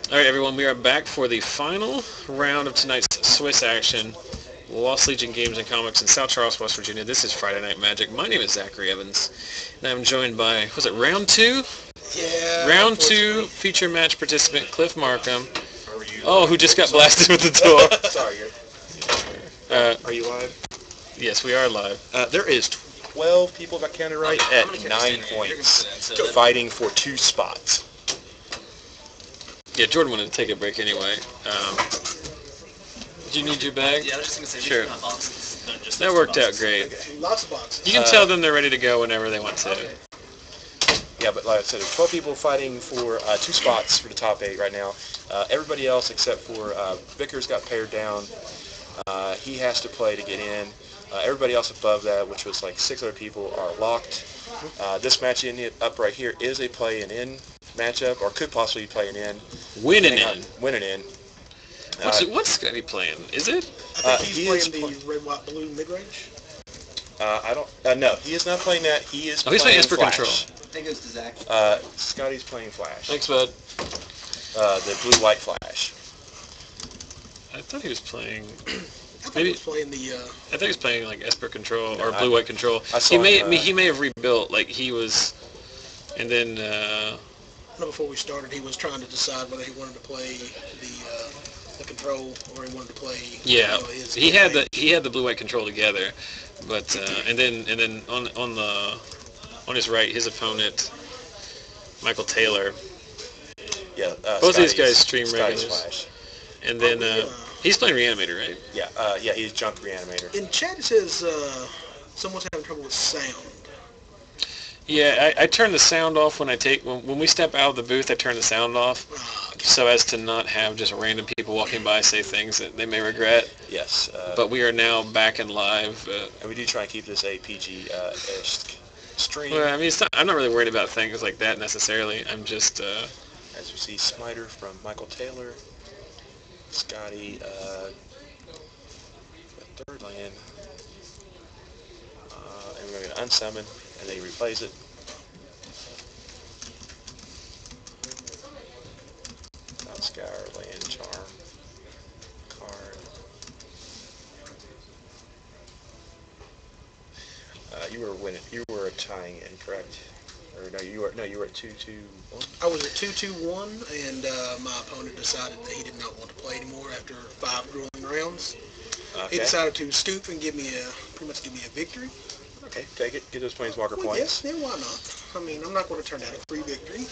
All right, everyone, we are back for the final round of tonight's Swiss action. Lost Legion Games and Comics in South Charleston, West Virginia. This is Friday Night Magic. My name is Zachary Evans, and I'm joined by, was it round two? Yeah. Round two feature match participant Cliff Markham. Oh, who just got blasted with the door. Sorry. Are you live? Yes, we are live. There is 12 people, if I counted right, at 9 points, fighting for 2 spots. Yeah, Jordan wanted to take a break anyway. Do you need your bag? Yeah, I was just going to say, sure. Boxes. That worked out great. Okay. Lots of boxes. You can tell them they're ready to go whenever they want to. Okay. Yeah, but like I said, there's 12 people fighting for 2 spots for the top 8 right now. Everybody else except for Vickers got pared down. He has to play to get in. Everybody else above that, which was like 6 other people, are locked. This match up right here is a play-in matchup, or could possibly play an in. Winning in. Winning in. What's Scotty playing? Is it? I think he's playing the red, white, blue mid-range. I don't. No, he is not playing that. He is. He's playing Esper Flash. Control. I think it goes to Zach. Scotty's playing Flash. Thanks, bud. The blue-white Flash. I thought he was playing. I thought he was playing the. I think he was playing like Esper Control or No, blue-white Control. He may have rebuilt. Like he was, and then. Before we started, he was trying to decide whether he wanted to play the control or he wanted to play. Yeah, his he had the blue-white Control together, but and then on his right, his opponent, Michael Taylor. Yeah. Both of these guys stream Scotty's regulars. Flash. And then he's playing Reanimator, right? Yeah. Yeah. He's Junk Reanimator. In chat, it says someone's having trouble with sound. Yeah, I turn the sound off when we step out of the booth. I turn the sound off, so as to not have just random people walking by say things that they may regret. Yes. But we are now back and live. And we do try and keep this a PG-esque stream. Well, I mean, I'm not really worried about things like that necessarily. I'm just. As you see, Smiter from Michael Taylor, Scotty, third land, and we're going to unsummon. And then he replays it. Scour, land, charm, card. You were winning. You were tying in, correct? Or no, you were at 2-2-1. I was at 2-2-1, and my opponent decided that he did not want to play anymore after 5 grueling rounds. Okay. He decided to stoop and pretty much give me a victory. Okay, take it. Get those Planeswalker Well, points. yeah, why not? I mean, I'm not going to turn down a free victory.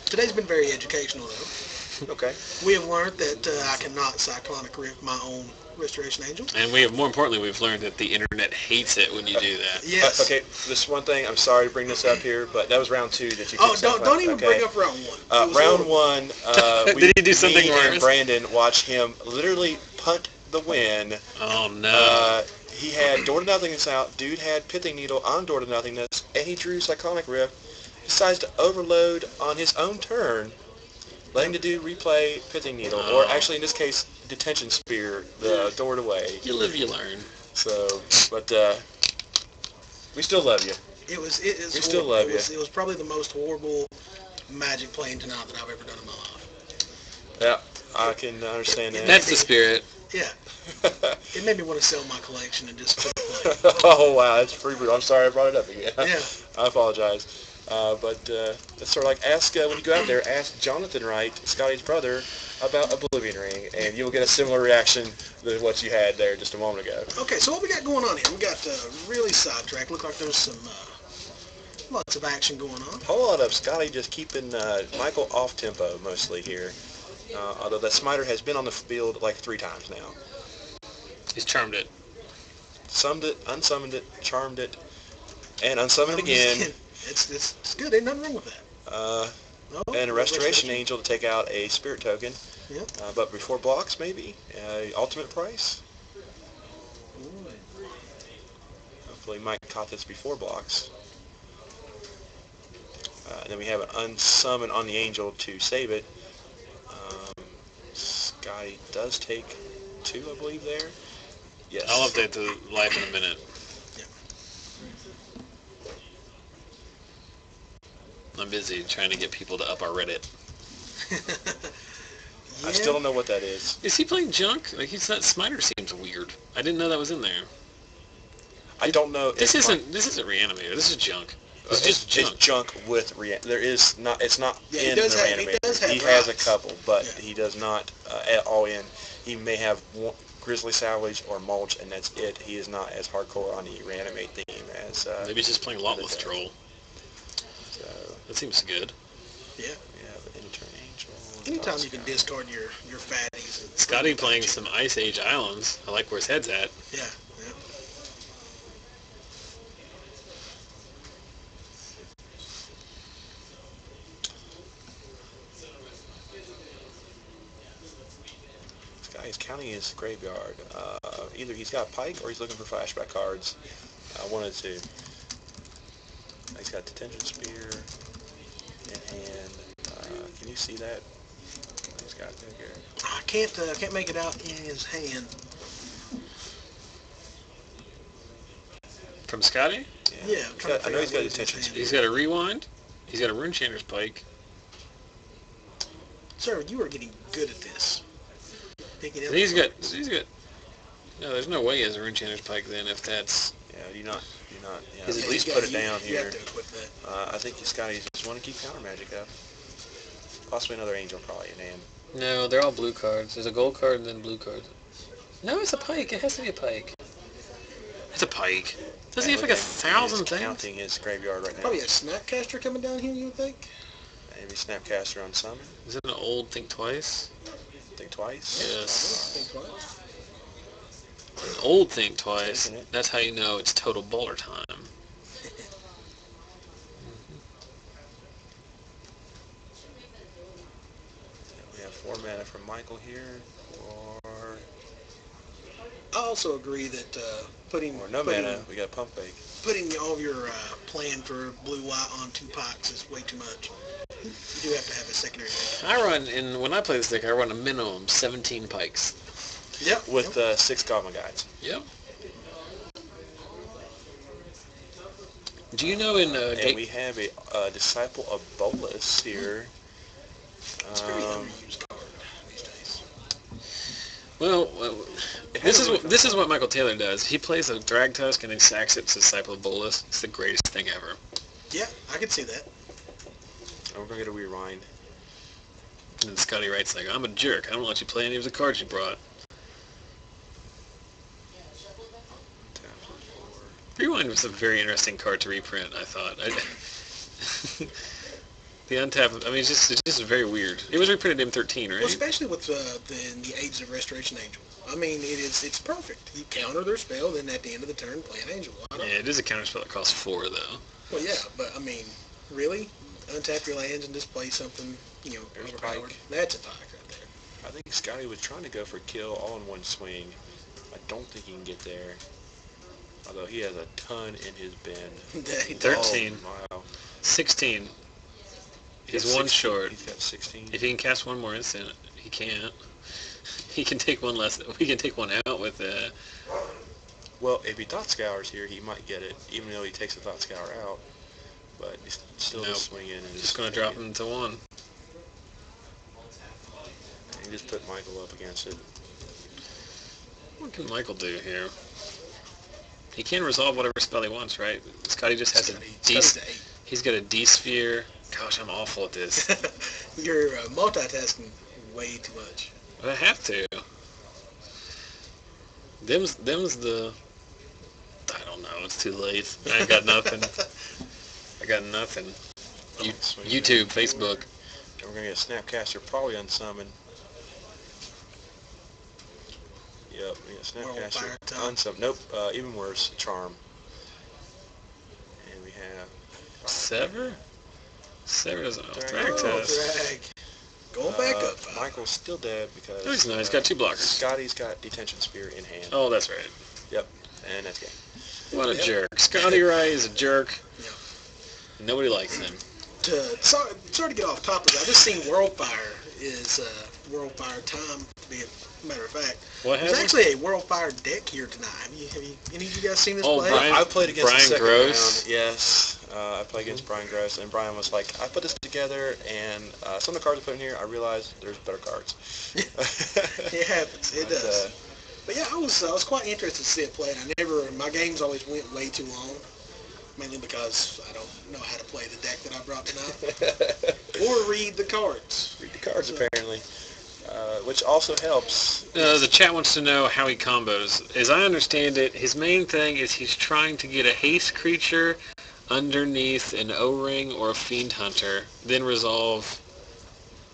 Today's been very educational, though. Okay. We have learned that I cannot Cyclonic Rift my own Restoration Angel. And more importantly, we've learned that the internet hates it when you do that. Yes. Okay, this one thing, I'm sorry to bring this up here, but that was round 2 that you Oh, don't even bring up round 1. Round 1, Did he do something worse? and Brandon watched him literally punt the win. Oh, no. He had Door to Nothingness out, dude had Pithing Needle on Door to Nothingness, and he drew Cyclonic Rift, decides to overload on his own turn, letting the dude replay Pithing Needle, or actually in this case, Detention Spear, the Door away. You live, you learn. So, but we still love you. We still love you. It was probably the most horrible Magic playing tonight that I've ever done in my life. Yeah, I can understand that. That's the spirit. Yeah. It made me want to sell my collection and just quit playing. Oh, wow, that's pretty brutal. I'm sorry I brought it up again. Yeah. I apologize. But that's sort of like when you go out there, ask Jonathan Wright, Scotty's brother, about Oblivion Ring, and you'll get a similar reaction to what you had there just a moment ago. Okay, so what we got going on here? We got really sidetracked. Looked like there was some lots of action going on. Hold up, Scotty just keeping Michael off tempo mostly here. Although that Smiter has been on the field like 3 times now. He's charmed it. Summoned it, unsummoned it, charmed it, and unsummoned again. It's good. Ain't nothing wrong with that. And a Restoration Angel to take out a Spirit token. Yep. But before blocks, maybe. Ultimate price. Hopefully Mike caught this before blocks. And then we have an unsummon on the Angel to save it. Scotty does take 2, I believe, there. Yes. I'll update the live in a minute. Yeah. I'm busy trying to get people to up our Reddit. Yeah. I still don't know what that is. Is he playing junk? Like, that Smiter seems weird. I didn't know that was in there. I don't know. This isn't Reanimator. This is junk. It's just It's junk. junk with there is not. It's not Yeah, he in does the have- he Reanimator. does have He has a rights. couple, but Yeah. he does not at all in. He may have one, Grizzly Salvage or Mulch, and that's it. He is not as hardcore on the Reanimate theme as. Maybe he's just playing Lawless other Troll. So That seems good. Yeah. we have Intern Angel. Anytime you can discard your fatties. and- Scotty playing some Ice Age Islands. I like where his head's at. Yeah. Yeah. He's counting his graveyard. Either he's got Pike or he's looking for flashback cards. One of the two. He's got Detention Spear in hand. Can you see that? He's got there here. I can't make it out in his hand. From Scotty? Yeah, I'm trying to I know figure he's out got what his Detention hand Spear. He's got a Rewind. He's got a Runechanter's Pike. Sir, you are getting good at this. Picking up And he's the got... cards. No, there's no way he has a Runechanter's Pike then if that's... Yeah, you not. Yeah, Is at it- least You put got- it down you here. have to equip that. I think Scotty just want to keep counter magic up. Possibly another Angel probably in hand. No, they're all blue cards. There's a gold card and then blue cards. No, it's a Pike. It has to be a Pike. It's a Pike. Doesn't he have like 1,000 He's things? counting his graveyard right now. Probably a Snapcaster coming down here, you would think? Maybe Snapcaster on summon. Is it an old Think Twice? Think twice. Yes. Think twice. An old Think Twice. Taking it. That's how you know it's total bowler time. We have 4 mana from Michael here. I also agree that putting Or no putting, mana. We got Pump Fake. putting all of your plan for blue-white on 2 Pikes is way too much. You do have to have a secondary hand. When I play this deck, I run a minimum 17 Pikes. Yep. With 6 Goblin Guides. Yep. Do you know in And we have a Disciple of Bolus here. It's a very underused card these days. well, It this has is a what this is what Michael Taylor does. He plays a Drag Tusk and then sacks it to Disciple of Bolus. It's the greatest thing ever. Yeah, I could see that. And we're going to get a Rewind. And then Scotty writes like, "I'm a jerk. I don't let you play any of the cards you brought." Rewind was a very interesting card to reprint, I thought. The untap, I mean, it's just very weird. It was reprinted in 13, right? Well, especially with the Age of Restoration Angel. I mean, it's perfect. You counter their spell, then at the end of the turn, play an Angel. Why not? Yeah, it is a counterspell that costs 4, though. Well, yeah, but I mean, really? Untap your lands and display something, There's overpowered. Pike. That's a Pike right there. I think Scotty was trying to go for kill all in one swing. I don't think he can get there. Although he has a ton in his bin. That he 13. Oh, wow. 16. He's got 16. one short. He's got 16. If he can cast one more instant, he can't. He can take one less. We can take one out with Well, if he Thought Scours here, he might get it, even though he takes the Thought Scour out. But he's still Nope. swinging. And just going to drop him to 1. He just put Michael up against it. What can Michael do here? He can resolve whatever spell he wants, right? Scotty just has a D. Scotty's a 8. He's got a D sphere. Gosh, I'm awful at this. You're multitasking way too much. I have to. Them's the. I don't know. It's too late. I got nothing. I got nothing. Swing YouTube, there. Facebook. And we're going to get a Snapcaster probably unsummon. Yep, we got More old fire Snapcaster time. unsummon. Nope, even worse, Charm. And we have Sever? Sever doesn't know. Drag Drag Tusk. test. Drag. Going back up 5. Michael's still dead because No, he's not. He's got 2 blockers. Scotty's got Detention Spear in hand. Oh, that's right. Yep, and that's game. What a Yep. jerk. Scotty Wright is a jerk. Yep. Nobody likes him. sorry to get off topic. I just seen WorldFire is WorldFire time. To be a matter of fact, What there's happened? actually a WorldFire deck here tonight. Have you any of you guys seen this play? Brian- I played against Brian the second Gross. round. Yes, I played against Brian Gross, and Brian was like, "I put this together, and some of the cards I put in here, I realized there's better cards." It happens. It does. But yeah, I was quite interested to see it play. And my games always went way too long, mainly because I don't know how to play the deck that I brought tonight, or read the cards. Read the cards apparently, which also helps. The chat wants to know how he combos. As I understand it, his main thing is he's trying to get a haste creature underneath an O-ring or a Fiend Hunter, then resolve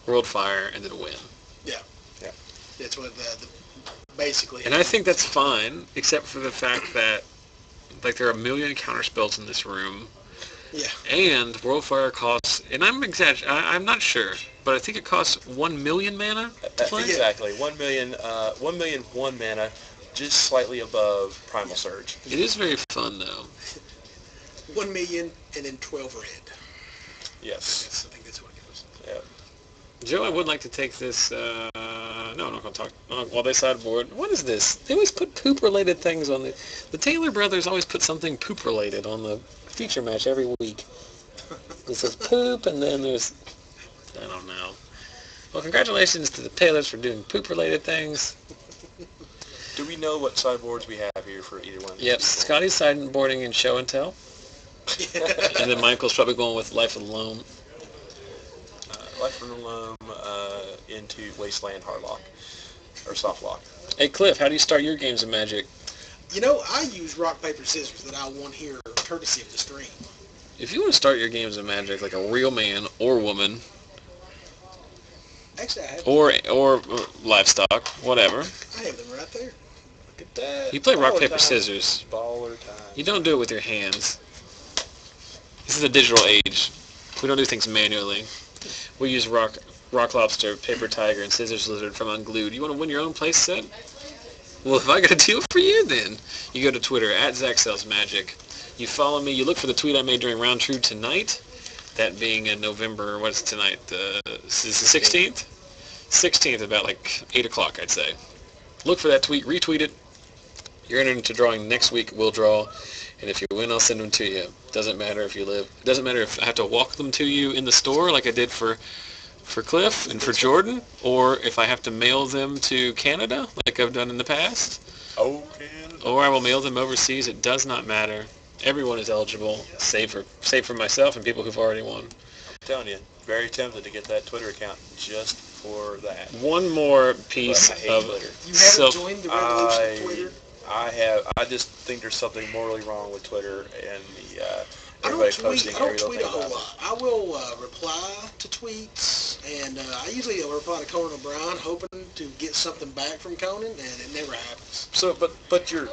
Worldfire, and then win. Yeah. That's what basically. And I think that's fine, except for the fact that there are a million counter spells in this room. Yeah. And Worldfire costs, and I'm I'm not sure, but I think it costs 1 million mana to play. Exactly, 1 million, 1 mana, just slightly above Primal Surge. It is very fun though. 1 million and then 12 red. Yes. I think that's what it goes. Yeah. Joe, I would like to take this, no, I'm not going to talk, while they sideboard. What is this? They always put poop-related things on the Taylor brothers always put something poop-related on the feature match every week. It says poop, and then there's, I don't know. Well, congratulations to the Taylors for doing poop-related things. Do we know what sideboards we have here for either one? Yep, Scotty's sideboarding in Show and Tell. And then Michael's probably going with Life of the Loam. Life from the Loam into Wasteland Hardlock, or Softlock. Hey, Cliff, how do you start your games of Magic? You know, I use rock, paper, scissors that I won here courtesy of the stream. If you want to start your games of Magic like a real man or woman, Actually, I have or livestock, whatever, I have them right there. Look at that. you play rock, Baller paper, time. scissors. Baller time. You don't do it with your hands. This is a digital age. We don't do things manually. We use rock lobster, paper tiger, and scissors lizard from Unglued. You want to win your own place set? Well, if I got a deal for you, then you go to Twitter at ZachSellsMagic. You follow me. You look for the tweet I made during Round True tonight. That being in November. What's tonight? This is the 16th. 16th, about like 8 o'clock, I'd say. Look for that tweet. Retweet it. You're entered into drawing next week. We'll draw. And if you win, I'll send them to you. Doesn't matter if you live. Doesn't matter if I have to walk them to you in the store like I did for Cliff and for Jordan, or if I have to mail them to Canada like I've done in the past. Oh, Canada. Or I will mail them overseas. It does not matter. Everyone is eligible, save for myself and people who've already won. I'm telling you, very tempted to get that Twitter account just for that. One more piece But I hate of Twitter. You haven't self. joined the revolution of Twitter? I just think there's something morally wrong with Twitter and the I everybody don't posting every little tweet a thing whole about it. lot. I will reply to tweets, and I usually reply to Conan O'Brien, hoping to get something back from Conan, and it never happens. So, but you're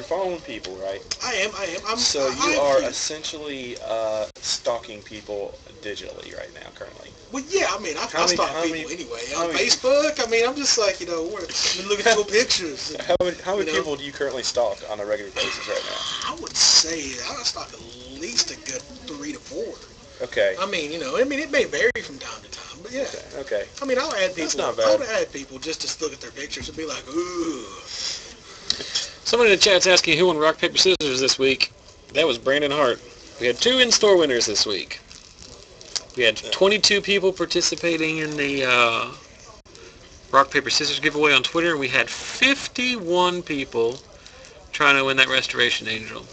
following people, right? I am. So I you am are cute. essentially stalking people digitally right now, currently. Well, yeah, I mean, I How stalk many- people anyway. how On many- Facebook, I mean, I'm just like, we're looking at your pictures. And, How many you know, people do you currently stalk on a regular basis right now? I would say I stalk at least a good 3 to 4. Okay. I mean, it may vary from time to time, but yeah. Okay. I mean, I'll add people. That's not bad. I'll add people just to look at their pictures and be like, ooh. Someone in the chat's asking who won rock paper scissors this week. That was Brandon Hart. We had 2 in-store winners this week. We had 22 people participating in the rock paper scissors giveaway on Twitter, and we had 51 people trying to win that Restoration Angel.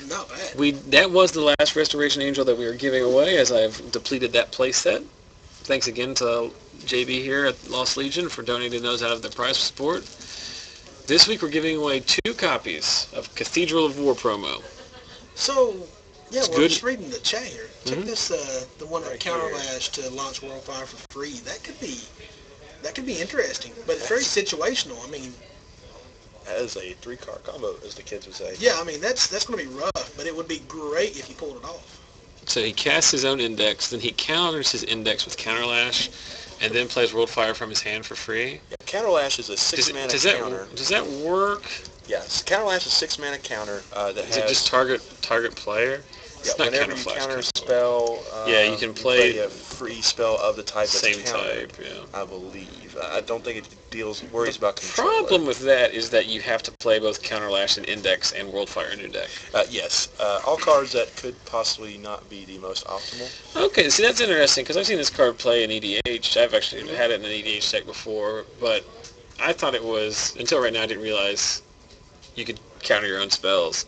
Not bad. That was the last Restoration Angel that we were giving away, as I've depleted that play set. Thanks again to JB here at Lost Legion for donating those out of their prize support. This week we're giving away 2 copies of Cathedral of War promo. So, yeah, It's we're good. just reading the chat here. Check Mhm. this, the one Right that Counterlash to launch Worldfire for free. That could be interesting, but it's very situational. I mean, That is a 3-card combo, as the kids would say. yeah, I mean that's going to be rough, but it would be great if you pulled it off. So he casts his own index, then he counters his index with Counterlash, and then plays Worldfire from his hand for free. Yeah, Counterlash is a 6-mana counter. Does that work? Yes, Counterlash is a 6-mana counter that Is has... it just target player? Yeah, It's not whenever you Counterflash, counter Counterflash. spell. Yeah, you can play a free spell of the type that's same countered, type, yeah. I believe. I don't think it worries about control. Problem with that is that you have to play both Counterlash and Index and Worldfire in your deck. Yes, all cards that could possibly not be the most optimal. Okay, see, that's interesting, because I've seen this card play in EDH. I've actually had it in an EDH deck before, but I thought it was, until right now, I didn't realize you could counter your own spells.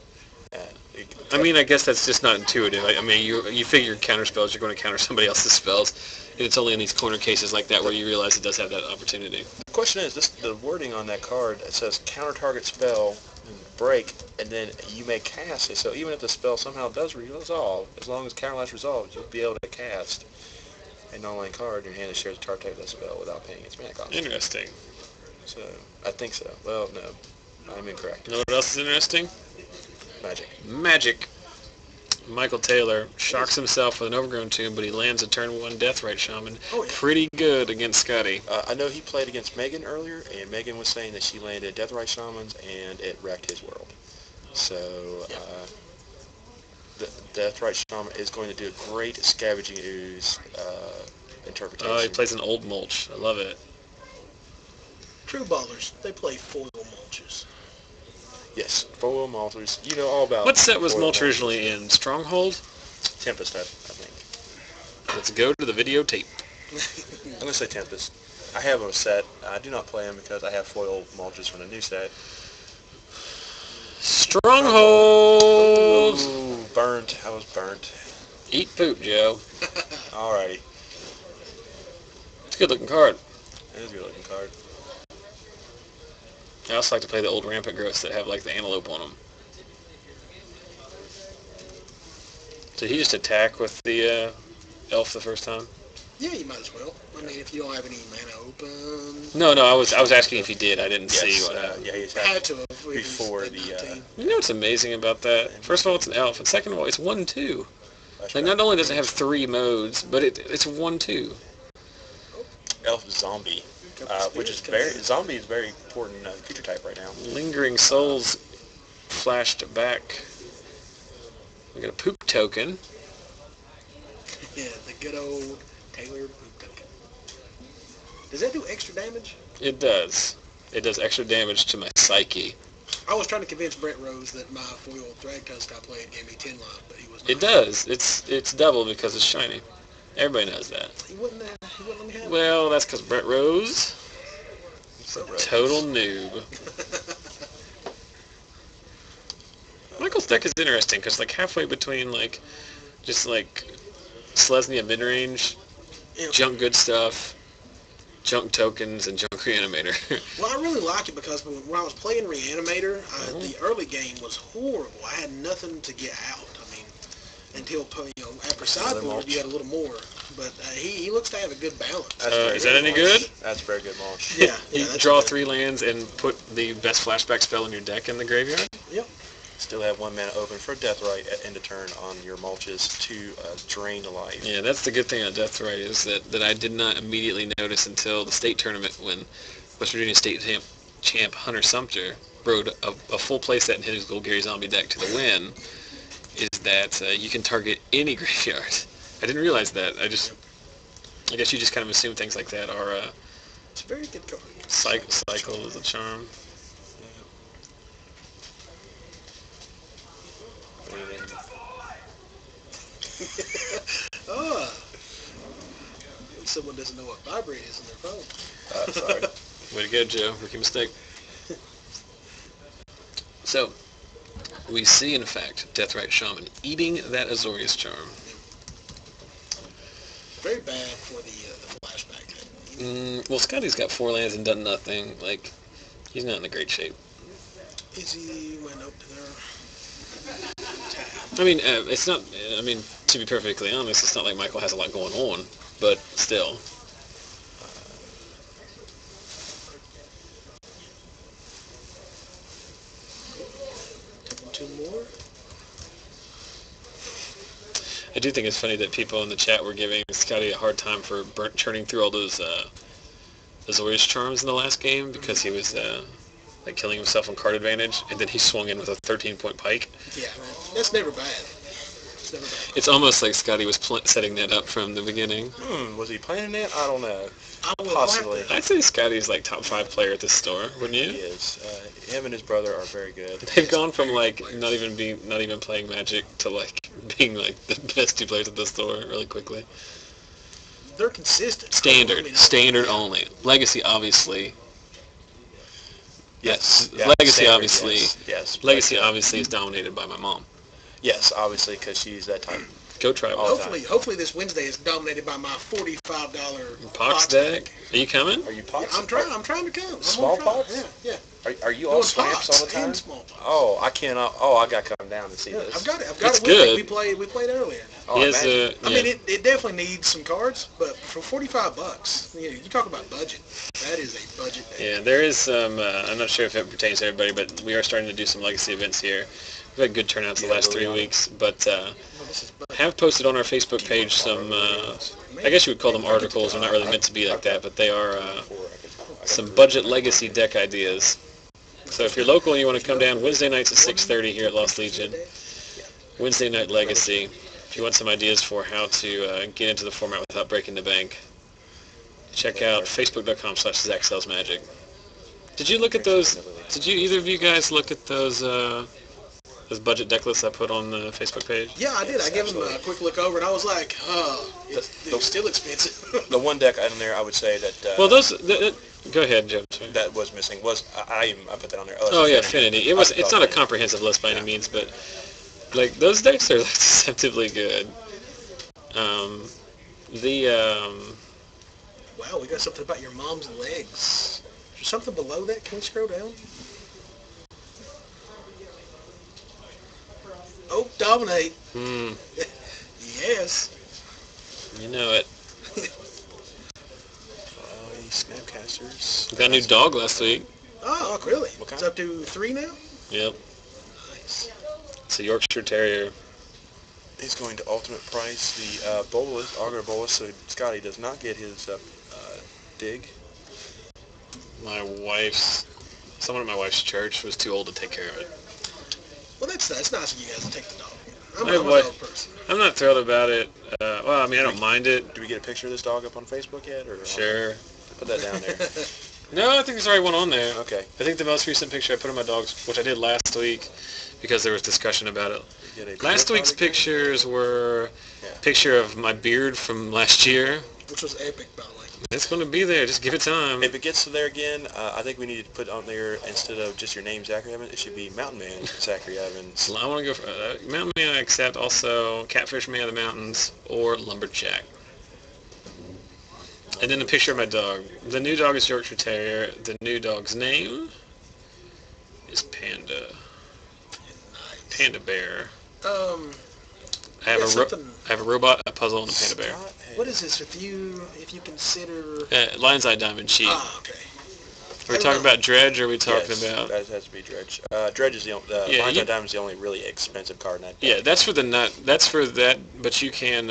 I mean, I guess that's just not intuitive. I mean, you figure counter spells, you're going to counter somebody else's spells, and it's only in these corner cases like that where you realize it does have that opportunity. The question is, the wording on that card, it says counter target spell, break, and then you may cast it. So even if the spell somehow does resolve, as long as Counterlash resolves, you'll be able to cast an online card in your hand that shares a target type of that spell without paying its mana cost. Interesting. So, I think so. Well, no, I'm incorrect. You know what else is interesting? Magic. Michael Taylor shocks himself with an Overgrown Tomb, but he lands a turn 1 Deathrite Shaman. Oh, yeah. Pretty good against Scotty. I know he played against Megan earlier, and Megan was saying that she landed Deathrite Shamans, and it wrecked his world. So, the Deathrite Shaman is going to do a great Scavenging Ooze interpretation. Oh, he plays an Old Mulch. I love it. True ballers, they play foil mulches. Yes, foil malters. You know all about. What set was foil Mulch malters. originally in? Stronghold? Tempest, I think. Let's go to the videotape. I'm going to say Tempest. I have a set. I do not play them because I have foil mulches from the new set. Stronghold! Ooh, burnt. I was burnt. Eat poop, Joe. Alrighty. It's a good looking card. It is a good looking card. I also like to play the old rampant growths that have like the antelope on them. Did he just attack with the elf the first time? Yeah, you might as well. I mean, if you don't have any mana open. No, I was asking if he did. I didn't see Yes, what happened. yeah, he's Had to have. before It was the, 19. You know what's amazing about that? First of all, it's an elf, and second of all, it's 1/2. Like, not only does it have 3 modes, but it's 1/2. elf zombie, which is zombie is very important creature type right now. Lingering Souls flashed back. We got a poop token. Yeah, the good old Taylor poop token. Does that do extra damage? It does. It does extra damage to my psyche. I was trying to convince Brett Rose that my foil Thragtusk I played gave me 10 life, but he was not. It does. It's double because it's shiny. Everybody knows that. He wouldn't let me have it. Well, that's because Brett Rose is a total noob. Michael's deck is interesting because like halfway between like just like Selesnya midrange, Yeah. junk good stuff, junk tokens, and junk reanimator. Well, I really like it because when I was playing Reanimator, the early game was horrible. I had nothing to get out. I mean, until after Sideboard you had a little more. But he looks to have a good balance. Is that any good? That's very good mulch. Yeah. You that's draw good. 3 lands and put the best flashback spell in your deck in the graveyard? Yep. Still have 1 mana open for Deathrite at end of turn on your mulches to drain life. Yeah, that's the good thing on Deathrite is that I did not immediately notice until the state tournament when West Virginia State champ Hunter Sumter rode a full playset in his Gold Gary Zombie deck to the win, is that you can target any graveyard. I didn't realize that. I guess you just kind of assume things like that are It's a very good card. cycle is a charm. Oh. Someone doesn't know what vibrate is in their phone. Sorry. Way to go, Joe. Rookie mistake. So, we see, in fact, Deathrite Shaman eating that Azorius charm. Very bad for the flashback thing. Well, Scotty's got 4 lands and done nothing. Like, he's not in a great shape. Izzy went up to their tab. I mean, it's not, I mean, to be perfectly honest, it's not like Michael has a lot going on, but still. Two more. I do think it's funny that people in the chat were giving Scotty a hard time for churning through all those Azorius charms in the last game because he was like killing himself on card advantage, and then he swung in with a 13-point pike. Yeah, that's never bad. It's never been a It's almost like Scotty was setting that up from the beginning. Was he planning that? I don't know. problem. Possibly. I'd say Scotty's like top 5 player at this store, wouldn't you? He is. Him and his brother are very good. They've gone from like not even playing Magic to like being like the best 2 players at the store really quickly. They're consistent. Standard only. Legacy obviously. Yes. Legacy standard, obviously. Yes. Legacy but, obviously is dominated by my mom. Yes, obviously, because she's that type. Go try it. Hopefully this Wednesday is dominated by my $45 Pox deck. Are you coming? Are you Pox? I'm trying to come. Small Pox? Yeah. Are you all Swamps all the time? And small Pox. Oh, I cannot. Oh, I got to come down and see this. I've got it. It's with me. good. We played earlier. Oh, imagine. I mean, it definitely needs some cards, but for $45, you talk about budget. That is a budget deck. Yeah, there is some. I'm not sure if it pertains to everybody, but we are starting to do some legacy events here. We've had good turnouts the last 3 weeks, but have posted on our Facebook page some. I guess you would call them articles. They're not really meant to be like that, but they are some budget legacy deck ideas. So if you're local and you want to come down Wednesday nights at 6:30 here at Lost Legion, Wednesday night legacy. If you want some ideas for how to get into the format without breaking the bank, check out facebook.com/ZachSellsMagic. Did you look at those? Did you either of you guys look at those budget deck lists I put on the Facebook page? Yeah, I did. I gave them a quick look over, and I was like, it's still expensive. The one deck on there, I would say that. Well, those. Go ahead, Joe. Sorry. That was missing. I put that on there. Oh yeah, Affinity. It's not a comprehensive list by any means, but like those decks are like deceptively good. Wow, we got something about your mom's legs. Is there something below that? Can we scroll down? Oh, dominate. Yes. You know it. Snapcasters. We got a new dog last week. Oh, really? What kind? It's up to 3 now? Yep. Nice. It's a Yorkshire Terrier. He's going to ultimate price. The bolus, auger bolus, so Scotty does not get his dig. Someone at my wife's church was too old to take care of it. Well, that's nice of you guys to take the dog. I'm My a wife- dog person. I'm not thrilled about it. Well, I mean, I don't mind it. Do we get a picture of this dog up on Facebook yet? Or Sure. Put that down there. No, I think there's already one on there. Okay. I think the most recent picture I put of my dogs, which I did last week, because there was discussion about it. Last week's pictures were a picture of my beard from last year. Which was epic, by the way. It's going to be there. Just give it time. If it gets to there again, I think we need to put on there, instead of just your name, Zachary Evans, it should be Mountain Man, Zachary Evans. I want to go for Mountain Man, I accept. Also, Catfish Man of the Mountains or Lumberjack. And then a picture of my dog. The new dog is Yorkshire Terrier. The new dog's name is Panda. Nice. Panda Bear. I something- have a robot, a puzzle, and a panda bear. What is this? If you consider... Lion's Eye Diamond Sheet. Ah, okay. Are we talking about Dredge, or are we talking about... That has to be Dredge. Dredge is the only... Lion's Eye Diamond is the only really expensive card in that deck. Yeah, that's for the nut. That's for that, but you can...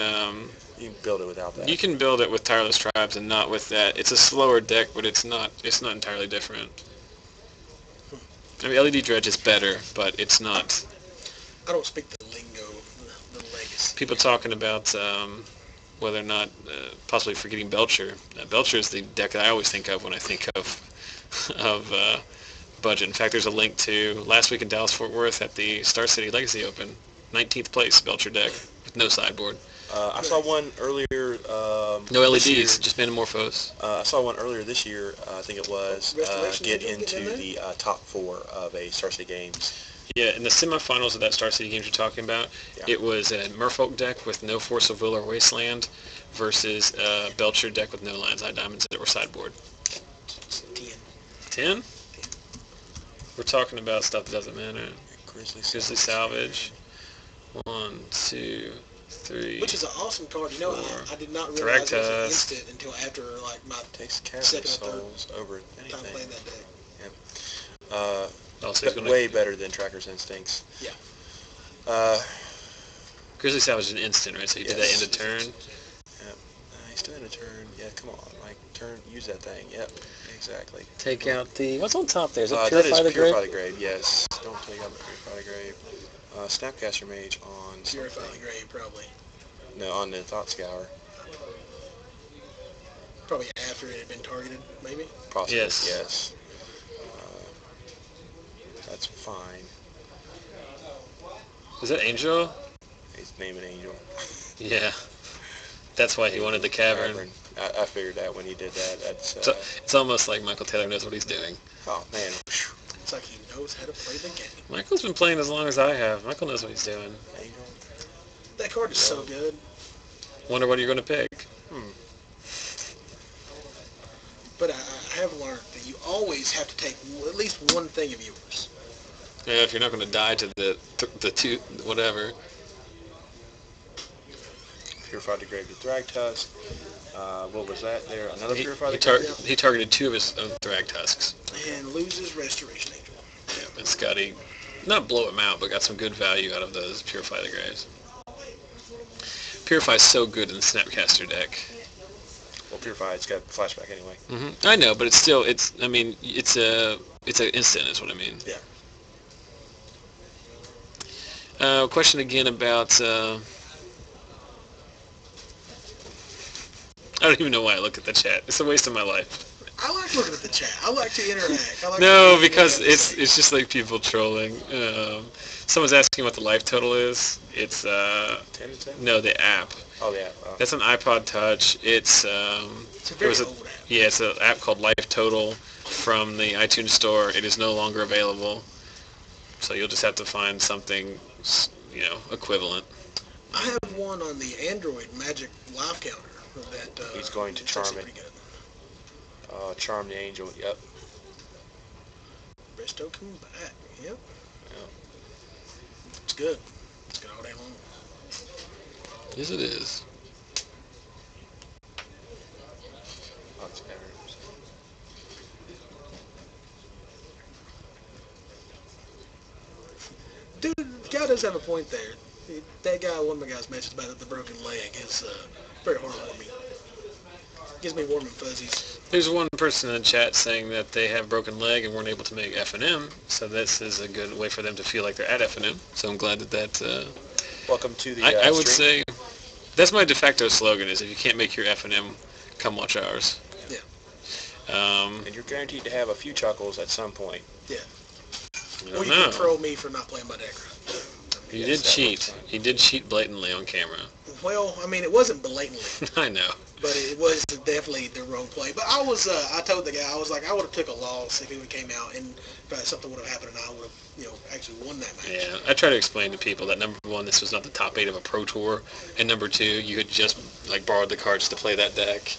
You can build it without that. You can build it with Tireless Tribes and not with that. It's a slower deck, but it's not entirely different. I mean, LED Dredge is better, but it's not... I don't speak the lingo, the legacy. People talking about whether or not possibly forgetting Belcher. Belcher is the deck that I always think of when I think of budget. In fact, there's a link to last week in Dallas-Fort Worth at the Star City Legacy Open. 19th place Belcher deck with no sideboard. I saw one earlier. No LEDs, just Metamorphose. I saw one earlier this year. I think it was Restoration get Angel, into get in the top 4 of a Star City Games. Yeah, in the semifinals of that Star City Games you're talking about, it was a Merfolk deck with no Force of Will or Wasteland versus a Belcher deck with no Lion's Eye Diamonds that were sideboard. 10? We're talking about stuff that doesn't matter. Grizzly Salvage. 1, 2, 3. Which is an awesome card. You know, I did not realize it was an instant until after like my takes second or souls over time anything. playing that deck. Yep. Also, way better than Tracker's Instincts. Yeah. Grizzly Salvage is an instant, right? So you did that end of turn. Yep. He's still in a turn. Yeah, come on, Mike. Use that thing. Yep. Exactly. Take out the... What's on top there? Is it that Purify is the Grave? Purify the Grave, yes. Don't take out the Purify the Grave. Snapcaster Mage on Purify something. the Grave, probably. No, on the Thought Scour. Probably after it had been targeted, maybe. Possibly, Yes. yes. That's fine. Is that Angel? He's naming Angel. Yeah. That's why he wanted the cavern. I figured that when he did that. That's. It's almost like Michael Taylor knows what he's doing. Oh man. It's like he knows how to play the game. Michael's been playing as long as I have. Michael knows what he's doing. Angel. That card is so good. Wonder what you're going to pick. But I have learned that you always have to take at least one thing of yours. Yeah, if you're not going to die to the two, whatever. Purified the Grave to Thragtusk. What was that there? Another He, Purified he, the tar- Grave? he targeted 2 of his own Thragtusks. And loses Restoration Angel. Yeah, and Scotty, not blow him out, but got some good value out of those Purify the Graves. Purify's so good in the Snapcaster deck. Well, Purify, it's got flashback anyway. I know, but it's an instant is what I mean. Yeah. Question again about, I don't even know why I look at the chat. It's a waste of my life. I like looking at the chat. I like to interact. I like No, to because it's just like people trolling. Someone's asking what the life total is. It's 10 to 10? no, the app. Oh, yeah. That's an iPod Touch. It's It's a very old app. yeah, it's an app called Life Total from the iTunes Store. It is no longer available, so you'll just have to find something, equivalent. I have one on the Android Magic Live Counter. That He's going to it's charm actually it. pretty good. Charm the Angel. Yep. Resto come back. Yep. Yep. It's good. It's good all day long. Yes, it is. Lots of errors. Dude, the guy does have a point there. That guy, one of my guys mentioned about the broken leg is very heartwarming. Gives me warm and fuzzies. There's one person in the chat saying that they have broken leg and weren't able to make FNM, so this is a good way for them to feel like they're at FNM. So I'm glad that. Welcome to the I would stream. say that's my de facto slogan: is if you can't make your FNM, come watch ours. Yeah. And you're guaranteed to have a few chuckles at some point. Yeah. I Or don't you can know. troll me for not playing my deck right. He Yes, did that cheat. looks fine. He did cheat blatantly on camera. Well, I mean, it wasn't blatantly, I know. but it was definitely the wrong play. But I was, I told the guy, I was like, I would have took a loss if it would have came out and something would have happened and I would have, actually won that match. Yeah, I try to explain to people that number one, this was not the top 8 of a pro tour, and number 2, you had just borrowed the cards to play that deck.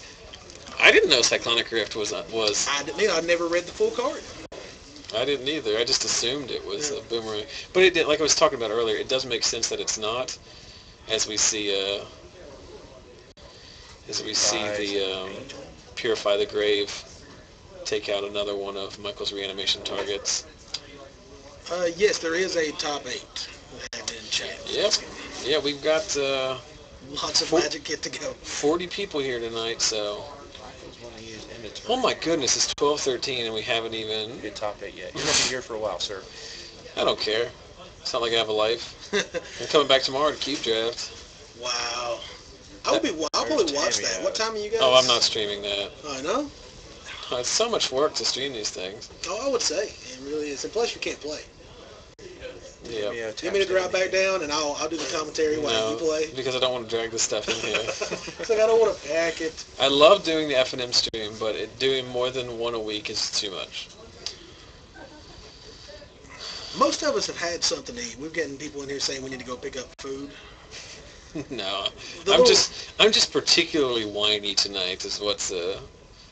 I didn't know Cyclonic Rift was. I didn't either. I never read the full card. I didn't either. I just assumed it was a boomerang. But it did, like I was talking about earlier, it does make sense that it's not, as we see the Purify the Grave take out another one of Michael's reanimation targets. Yes, there is a top 8 that have been changed. Yep. Yeah, we've got Lots of Four- magic yet to go. 40 people here tonight, so. Rifles want to use Emmett. Oh my goodness, it's 12:13 and we haven't even. Hit top 8 yet. You're going to be here for a while, sir. I don't care. It's not like I have a life. I'm coming back tomorrow to Cube Draft. Wow. I'll probably watch Tammy that. at? What time are you guys? Oh, I'm not streaming that. I know. It's so much work to stream these things. Oh, I would say. It really is. And plus, you can't play. Yeah. You want me to drive back down and I'll do the commentary while you play? Because I don't want to drag this stuff in here. It's like I don't want to pack it. I love doing the FNM stream, but doing more than one a week is too much. Most of us have had something to eat. We're getting people in here saying we need to go pick up food. No, The I'm little- I'm just particularly whiny tonight.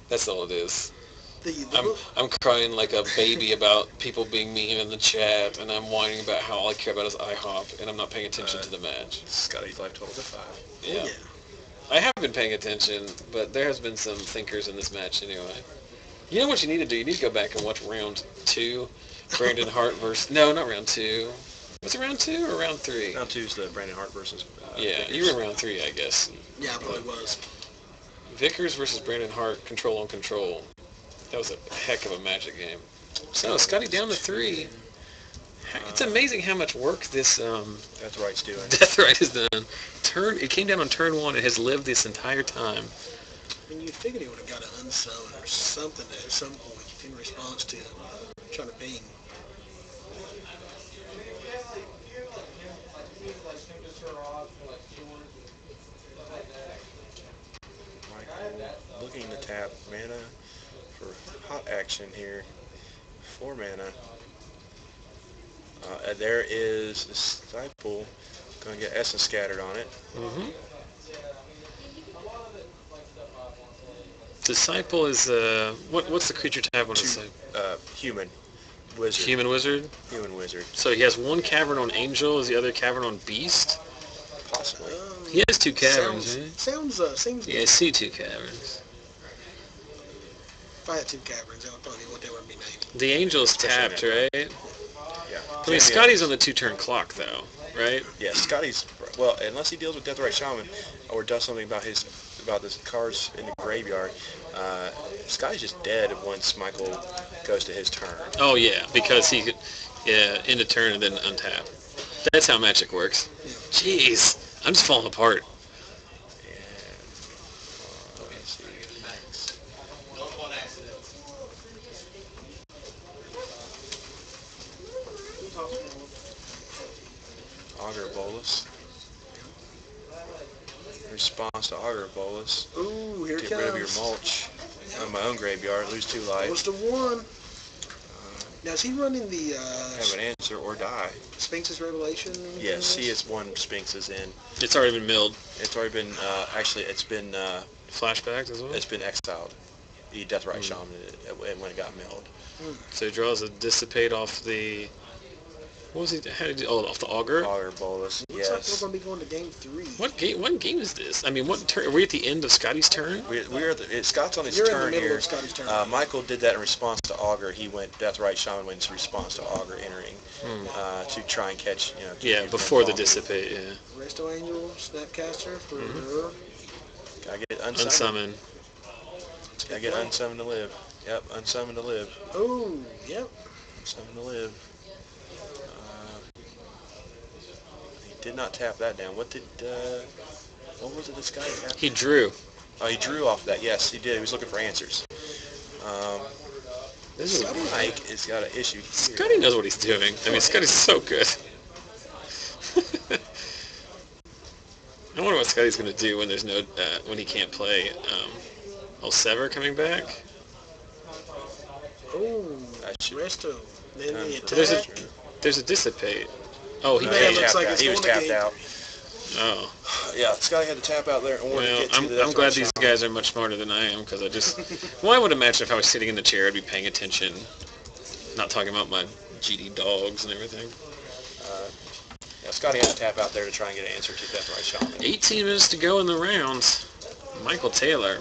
That's all it is. I'm crying like a baby about people being mean in the chat, and I'm whining about how all I care about is IHOP, and I'm not paying attention to the match. Scotty's life total's at 5. Yeah. Yeah. I have been paying attention, but there has been some thinkers in this match anyway. You know what you need to do? You need to go back and watch round 2, Brandon Hart versus... No, not round 2. Was it round 2 or round 3? Round 2 is the Brandon Hart versus Yeah, Vickers. you were in round 3, I guess. Yeah, I probably was. Vickers versus Brandon Hart, control on control. That was a heck of a Magic game. So, Scotty down to 3. It's amazing how much work this That's Wright's doing. Death Right has done. It came down on turn 1. It has lived this entire time. I mean, you figured he would have got an unsummon or something at some point in response to trying to ping. Michael looking to tap mana for hot action here. 4 mana. There is the Stifle. Going to get Essence scattered on it. Mm-hmm. Disciple is what's the creature type on Disciple? Human wizard. Human wizard. Human wizard. So he has 1 cavern on Angel. Is the other cavern on Beast? Possibly. He has 2 caverns. Seems. Yeah, I see 2 caverns. If I had 2 caverns, that would probably be what they would be named. The Angel's tapped, right? Yeah. I mean, Scotty's on the 2-turn clock, though, right? Yeah, Scotty's, well, unless he deals with Death Right Shaman or does something about this cards in the graveyard, Scotty's just dead once Michael goes to his turn. Oh, yeah, because he could end a turn and then untap. That's how Magic works. Jeez, I'm just falling apart. Let me see. Augur Bolus. In response to Augur Bolus, Ooh, here it get comes. rid of your mulch on my own graveyard, lose 2 life. What's the 1? Now, is he running the Have an answer or die. Sphinx's Revelation? Yes, he has 1 Sphinx's in. It's already been milled. It's already been, actually, it's been Flashbacks as well? It's been exiled. The Death Right Shaman, when it got milled. So he draws a Dissipate off the... What was he... How did he... Oh, off the Augur? Augur Bolus, Looks like yes. we're going to be going to game 3. What game is this? I mean, what turn... Are we at the end of Scotty's turn? Scott's on his You're turn in the middle here. of Scotty's turn. Michael did that in response to Augur. He went, Death Right Shaman went in response to Augur entering to try and catch, Yeah, before the Dissipate, yeah. Resto Angel, Snapcaster for Gotta get unsummoned. Unsummon. Gotta get unsummoned to live. Yep, unsummoned to live. Oh, yep. Unsummoned to live. He did not tap that down. What was it this guy tapped? He drew. Oh, he drew off that. Yes, he did. He was looking for answers. This is Mike has got an issue here. Scotty knows what he's doing. I mean, Scotty's so good. I wonder what Scotty's going to do when there's no when he can't play. Sever coming back. Oh, Resto. Then the attack. There's a Dissipate. Oh, he He can't. looks like it's was going to tapped game. out. Oh. Yeah, Scotty had to tap out there in order to Well, get to the I'm Death glad Right these Shaman. guys are much smarter than I am, because I just... Well, I would imagine if I was sitting in the chair, I'd be paying attention, not talking about my GD dogs and everything. Yeah, Scotty had to tap out there to try and get an answer to Death Right Shaman. 18 minutes to go in the round. Michael Taylor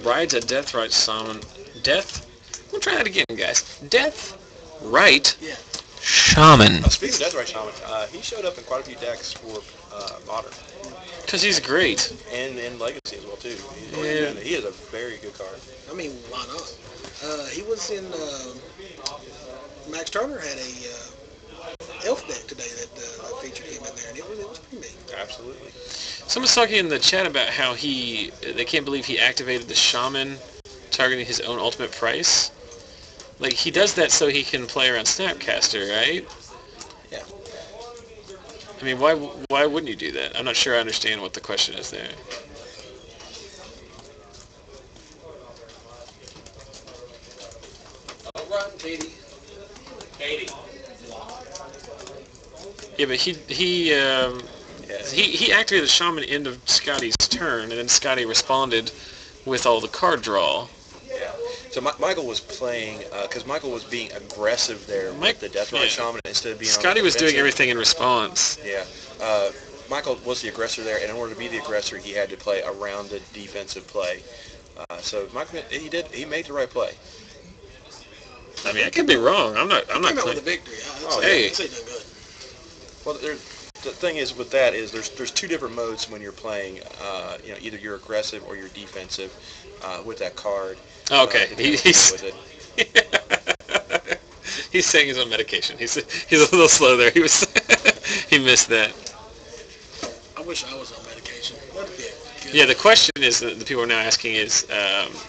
rides a Death Right Shaman. We'll try that again, guys. Death Right Yeah. Shaman. Speaking of Death Right Shaman, he showed up in quite a few decks for Modern. Because he's great. And in Legacy as well, too. Yeah. He is a very good card. I mean, why not? He was in... Max Turner had a elf deck today that featured him in there, and it was pretty neat. Absolutely. Someone's talking in the chat about how they can't believe he activated the Shaman targeting his own ultimate price. Like, he does that so he can play around Snapcaster, right? Yeah. I mean, why wouldn't you do that? I'm not sure I understand what the question is there. All right, Katie. Katie. Yeah, but he activated the Shaman end of Scotty's turn, and then Scotty responded with all the card draw. Yeah. So Michael was playing, because Michael was being aggressive there with the Death Right Shaman instead of being Scotty on the was doing defensive. everything in response. Yeah. Michael was the aggressor there, and in order to be the aggressor, he had to play around the defensive play. So Michael, he made the right play. I mean, I could be wrong. I'm not Came out with a claiming. victory. Hey. I'd say done good. Well, the thing is with that is there's 2 different modes when you're playing. Either you're aggressive or you're defensive with that card. Okay, depending on he's with it. He's saying he's on medication. He's a little slow there. He was he missed that. I wish I was on medication. That'd be good. Yeah, the question is that the people are now asking is,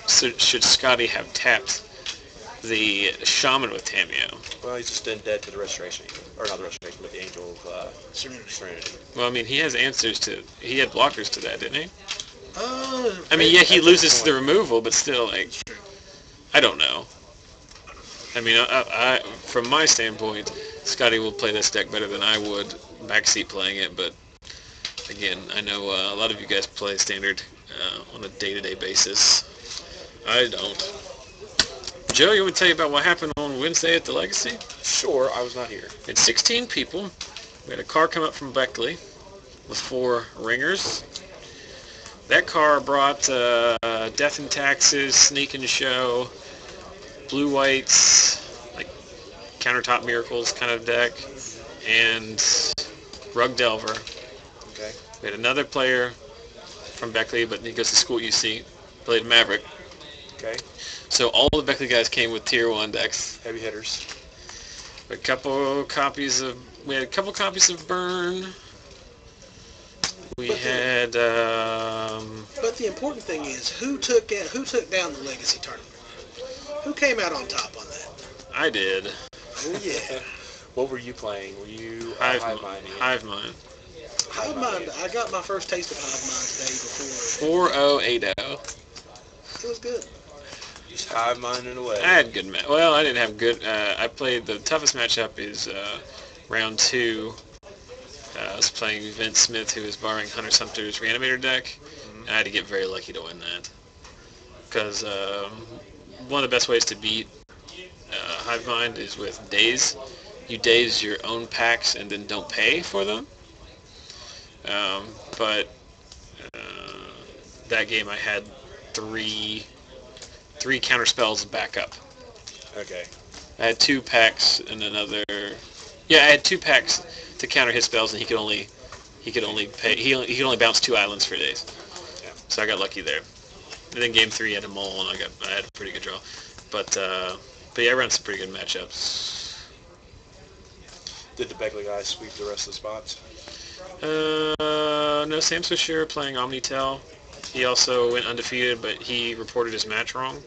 should Scotty have tapped the shaman with Tamio? Well, he's just dead to the restoration, or not the restoration, but the angel of Serenity. Well, I mean, he has answers to. He had blockers to that, didn't he? I mean, maybe yeah, he at loses this to the point. removal, but still, like, I don't know. I mean, from my standpoint, Scotty will play this deck better than I would backseat playing it, but again, I know a lot of you guys play Standard on a day-to-day basis. I don't. Joe, you want to tell you about what happened on Wednesday at the Legacy? Sure, I was not here. We had 16 people. We had a car come up from Beckley with 4 ringers. That car brought Death and Taxes, Sneak and Show, Blue Whites, like Countertop Miracles kind of deck, and Rug Delver. Okay. We had another player from Beckley, but he goes to school at UC, played Maverick. Okay. So all the Beckley guys came with Tier 1 decks. Heavy hitters. We had a couple copies of Burn. We had. But the important thing is who took down the Legacy tournament. Who came out on top on that? I did. Oh yeah. What were you playing? Were you Hive Mind? Hive Mind. Hive Mind. I got my first taste of Hive Mind today before. 4080. It was good. Just Hive Minding away. I had good well, I didn't have good. I played the toughest matchup is round 2. I was playing Vince Smith, who was borrowing Hunter Sumter's Reanimator deck, and I had to get very lucky to win that. Because one of the best ways to beat Hive Mind is with daze. You daze your own packs and then don't pay for them. But that game I had 3 counter spells back up. Okay. I had 2 packs and another. Yeah, I had 2 packs to counter his spells, and he could only could only bounce 2 islands for days. Yeah. So I got lucky there. And then game 3 I had a mole, and I had a pretty good draw. But yeah, I ran some pretty good matchups. Did the Beckley guys sweep the rest of the spots? No, Sam Fisher playing Omnitel. He also went undefeated, but he reported his match wrong.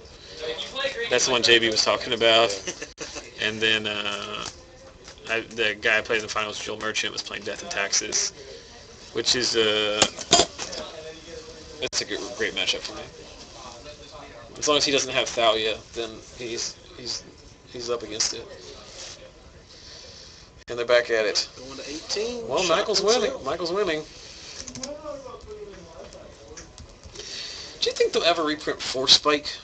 That's the one JB was talking about. And then the guy I played in the finals, Joel Merchant, was playing Death and Taxes, which is that's a great matchup for me. As long as he doesn't have Thalia, then he's up against it. And they're back at it. Going to 18. Well, Michael's winning. Michael's winning. Do you think they'll ever reprint Force Spike?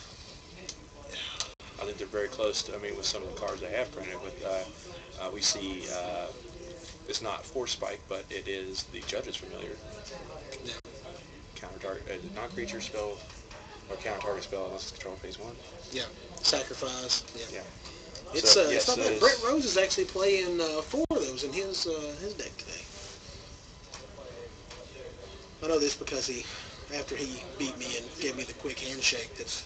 I think they're very close to, with some of the cards they have printed, but we see it's not Force Spike, but it is the Judge's Familiar. Yeah. Counter target, non-creature spell, or counter target spell unless it's control phase 1. Yeah. Sacrifice. Yeah. Yeah. It's So, it's yes, not it bad. is. Brett Rose is actually playing 4 of those in his deck today. I know this because after he beat me and gave me the quick handshake that's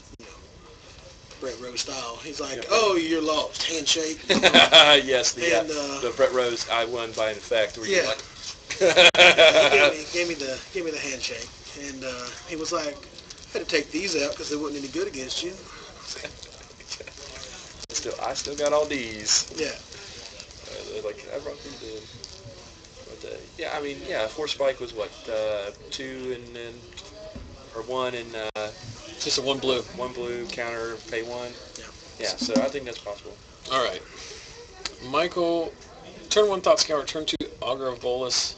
Brett Rose style. He's like, Yeah. "Oh, you're lost." Handshake. Yes, And, the Brett Rose I won by an effect. Where Yeah. you're like, he gave me the handshake, and he was like, "I had to take these out because they weren't any good against you." I still got all these. Yeah. They're like, I brought these in. But Force Spike was what 2 and then or 1 and Just a 1 blue. 1 blue counter pay 1. Yeah. Yeah, so I think that's possible. All right. Michael, turn 1 Thought Scour, turn 2 Augur of Bolus,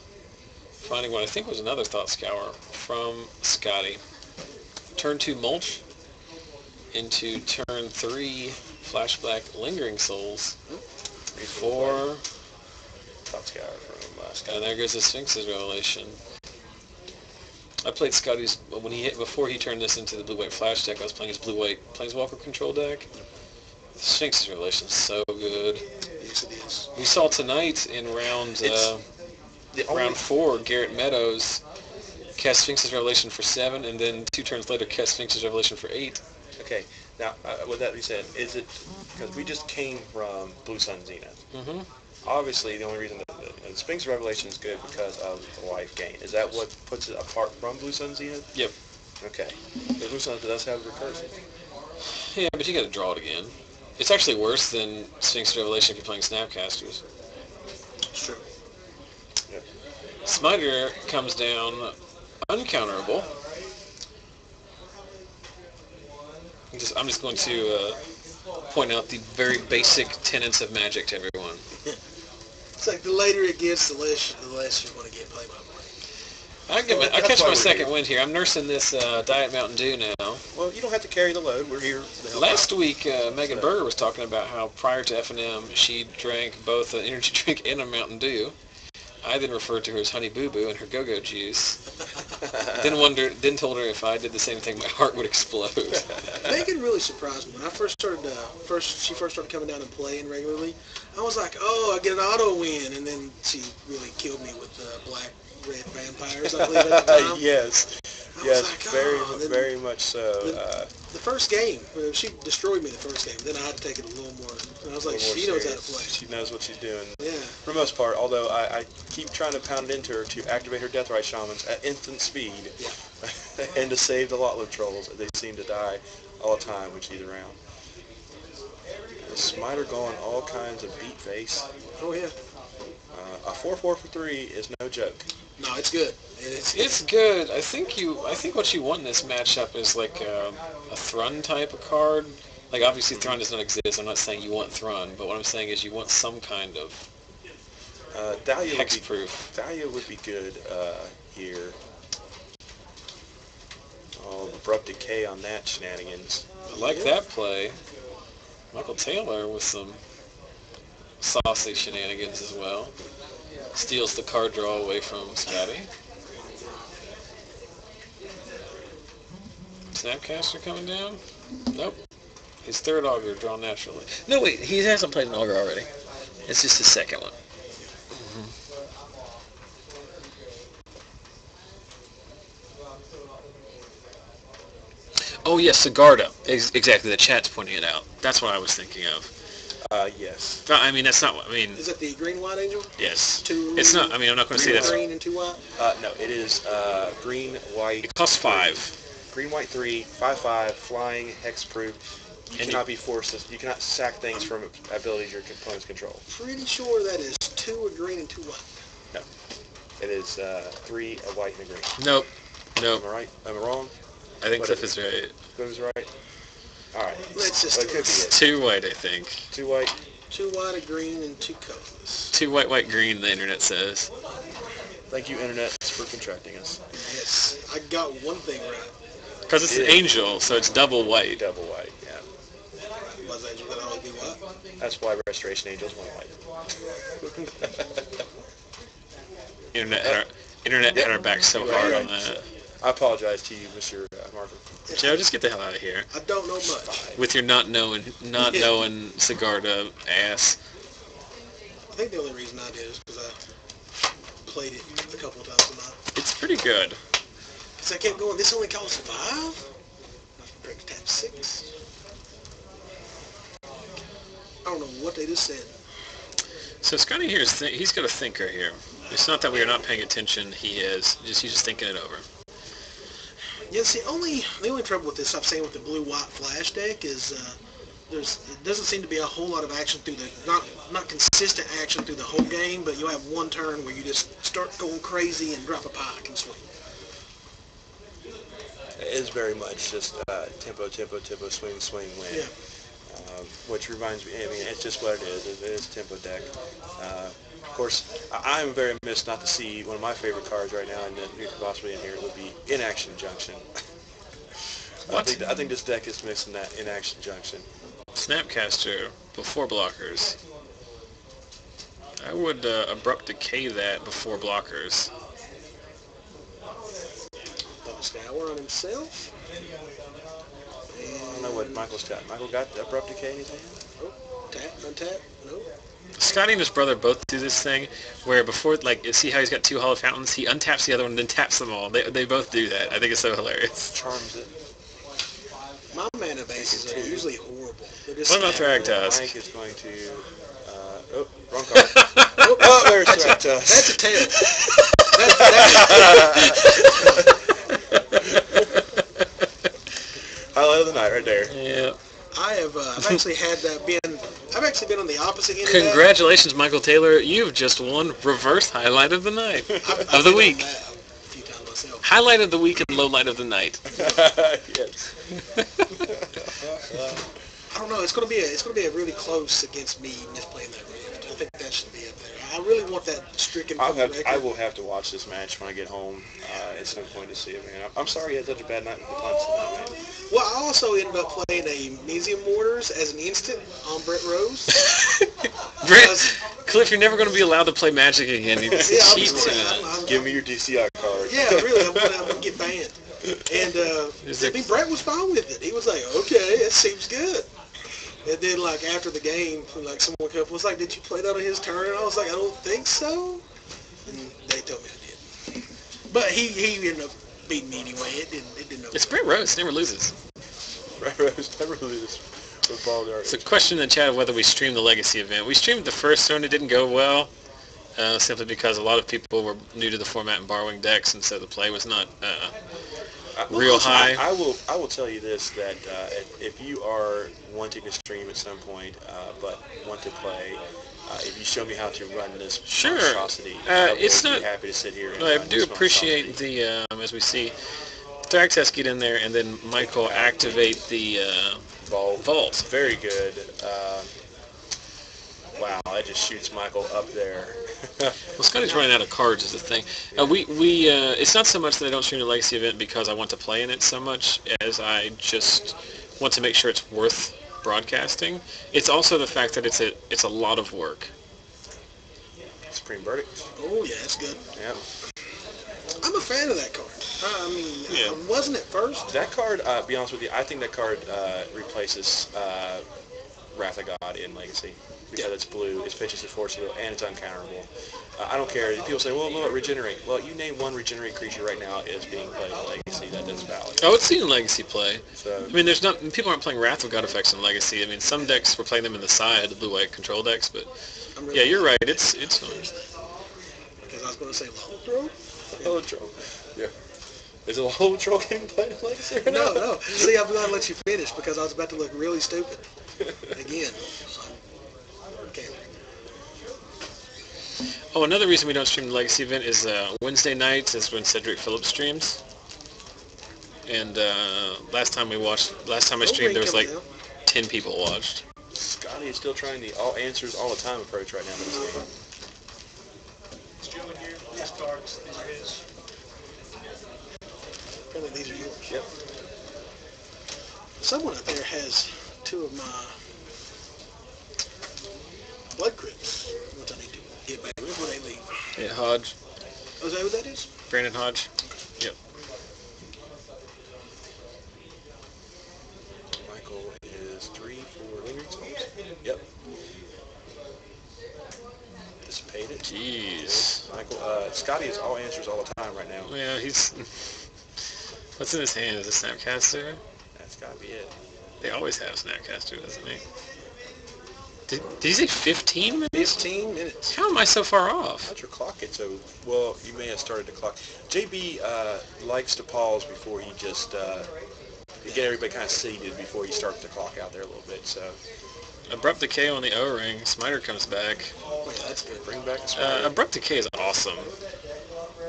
finding what I think was another Thought Scour from Scotty. Turn 2 Mulch, into turn 3 Flashback Lingering Souls. 4, Thought Scour from Scotty. and there goes the Sphinx's Revelation. I played Scotty's before he turned this into the blue-white flash deck. I was playing his blue-white Planeswalker control deck. The Sphinx's Revelation is so good. Yes, it is. We saw tonight in round 4, Garrett Meadows cast Sphinx's Revelation for 7, and then 2 turns later cast Sphinx's Revelation for 8. Okay. Now, with that being said, is it because we just came from Blue Sun Zenith? Mm-hmm. Obviously, the only reason the Sphinx of Revelation is good because of the life gain. Is that what puts it apart from Blue Sun Zenith? Yep. Okay. The Blue Sun does have recursive. Yeah, but you got to draw it again. It's actually worse than Sphinx of Revelation if you're playing Snapcasters. It's true. Yep. Smiter comes down uncounterable. I'm just going to point out the very basic tenets of Magic to everyone. It's like the later it gets, the less you want to get play by play. I catch my second wind here. I'm nursing this Diet Mountain Dew now. Well, you don't have to carry the load. We're here to help Last out. week, Megan Berger was talking about how prior to FNM, she drank both an energy drink and a Mountain Dew. I then referred to her as Honey Boo Boo and her Go-Go juice. Then told her if I did the same thing, my heart would explode. Megan really surprised me. When I first started, she first started coming down and playing regularly, I was like, oh, I get an auto win. And then she really killed me with black, red vampires, I believe, at the time. Yes. I Yes, was like, very much so. The first game, she destroyed me the first game. Then I had to take it a little more. And I was like, she knows how to play. She knows what she's doing. Yeah. For the most part, although I keep trying to pound it into her to activate her Deathrite Shamans at instant speed. Yeah. And to save the Lotlib Trolls. They seem to die all the time when she's around. The Smiter going all kinds of beat face. Oh, yeah. A 4/4 for 3 is no joke. No, it's good. It's good. I think what you want in this matchup is like a Thrun type of card. Like obviously Thrun does not exist. I'm not saying you want Thrun, but what I'm saying is you want some kind of hexproof. Dahlia would be good here. Oh, abrupt decay on that shenanigans. I like that play. Michael Taylor with some saucy shenanigans as well. Steals the card draw away from Scotty. Snapcaster coming down? Nope. His third augur drawn naturally. No, wait, he hasn't played an augur already. It's just his second one. Oh, yes, Sigarda. Exactly, the chat's pointing it out. That's what I was thinking of. Yes. I mean, that's not what I mean. Is it the green-white angel? Yes. It's not. I mean, I'm not going to say that's. Green and 2 white? No, it is green, white. It costs 5. Green, white 3, 5/5, flying, hexproof. You cannot be forced. You cannot sack things from abilities your opponents control. Pretty sure that is 2 a green and 2 white. No. It is 3 a white and a green. Nope. Am I right? Am I wrong? I think Cliff is right. Cliff is right. All right. Let's just. That could be it. 2 white, I think. 2 white. 2 white, a green, and 2 colorless. 2 white, white, green. The internet says. Thank you, Internet, for contracting us. Yes, I got one thing right. Because it's an angel, so it's double white. Double white, yeah. Was angel gonna always be white? That's why Restoration Angel's one white. Internet had our back so hard on that. I apologize to you, Mr. Marvin. Joe, just get the hell out of here. I don't know much. With your not knowing Sigarda ass. I think the only reason I did is because I played it a couple of times tonight. It's pretty good. Because I kept going, this only costs 5? I break tap 6. I don't know what they just said. So Scotty here he's got a thinker here. It's not that we are not paying attention. He's just thinking it over. Yeah, see, the only trouble with this, I'm saying with the blue-white flash deck is it doesn't seem to be a whole lot of action through the, not consistent action through the whole game, but you'll have one turn where you just start going crazy and drop a pike and swing. It is very much just tempo, swing, win. Yeah. Which reminds me, I mean, it's just what it is. It is a tempo deck. Of course, I am very amiss not to see one of my favorite cards right now, and possibly in here, would be Inaction Junction. I think this deck is missing that Inaction Junction. Snapcaster before blockers. I would abrupt decay that before blockers. Scour on himself. I don't know what Michael's got. Michael got abrupt decay in his hand? Oh, tap, untap, no. Scotty and his brother both do this thing where before, like, see how he's got 2 hollow fountains? He untaps the other one and then taps them all. They both do that. I think it's so hilarious. Charms it. My My mana bases are usually horrible. What about Thragtusk? Mike is going to... wrong card. Oh, there's Thragtusk. That's a tail. Highlight of the night right there. Yeah. I've actually been on the opposite end Congratulations, Michael Taylor. You've just won reverse highlight of the night. Of the week. A few times myself. Highlight of the week and low light of the night. Yes. I don't know. It's gonna be a really close against me just playing that Rift. I think that should be up there. I really want that stricken from the record. I will have to watch this match when I get home. It's no point to see it, man. I'm sorry you had such a bad night with the punts tonight, man. Well, I also ended up playing a Museum Mortars as an instant on Brett Rose. Cliff, you're never going to be allowed to play Magic again. You cheat tonight. Give me your DCI card. Yeah, really, I'm gonna get banned. And Brett was fine with it. He was like, okay, it seems good. And then, like, after the game, like, someone came up and was like, did you play that on his turn? And I was like, I don't think so. And they told me I did. But he ended up beating me anyway. It didn't. It's Brett Rose. Never loses. Brett Rose never loses with ball dart. It's a question in the chat of whether we streamed the Legacy event. We streamed the first one. It didn't go well, simply because a lot of people were new to the format and borrowing decks, and so the play was not real high. I will tell you this, that if you are wanting to stream at some point, but want to play, if you show me how to run this monstrosity, I will be happy to sit here and I run do this appreciate the, as we see, Thragtusk get in there, and then Michael activate the vault. Very good. Wow, that just shoots Michael up there. Well, Scotty's running out of cards is the thing. It's not so much that I don't stream the Legacy event because I want to play in it so much as I just want to make sure it's worth broadcasting. It's also the fact that it's a lot of work. Supreme Verdict. Oh yeah, that's good. Yeah. I'm a fan of that card. I wasn't at first. That card, be honest with you, I think that card replaces Wrath of God in Legacy. Because it's blue, it's pitches at force field, and it's uncounterable. I don't care. People say, well, what regenerate? Well, you name one regenerate creature right now is being played in Legacy that's valid. Oh, it's seen Legacy play. So, I mean, people aren't playing Wrath of God effects in Legacy. I mean, some decks were playing them in the side, the blue-white control decks, but yeah, you're right. It's fun. Because I was going to say Holotro. Holotro. Yeah. Is it a Holotro getting played in Legacy or not? No. See, I'm going to let you finish because I was about to look really stupid again. Oh, another reason we don't stream the Legacy event is Wednesday nights is when Cedric Phillips streams. And last time I streamed, there was like 10 people watched. Scotty is still trying the all answers all the time approach right now in this game. It's Joe in here. These cards, these are his. Apparently these are yours. Yep. Someone out there has two of my blood crypts, which I need to get back before they leave. Yeah, Hodge. Oh, is that who that is? Brandon Hodge. Yep. Michael is 3 for Lingering Souls. Yep. Dissipated. Jeez. Michael, Scotty is all answers all the time right now. Yeah, he's... What's in his hand? Is it Snapcaster? That's gotta be it. They always have Snapcaster, doesn't he? Did he say 15 minutes? 15 minutes. How am I so far off? How'd your clock get so... Well, you may have started the clock. JB likes to pause before he just... get everybody kind of seated before he starts the clock out there a little bit, so... Abrupt Decay on the O-Ring. Smiter comes back. Oh, yeah, that's good. Bring back the Smiter. Abrupt Decay is awesome.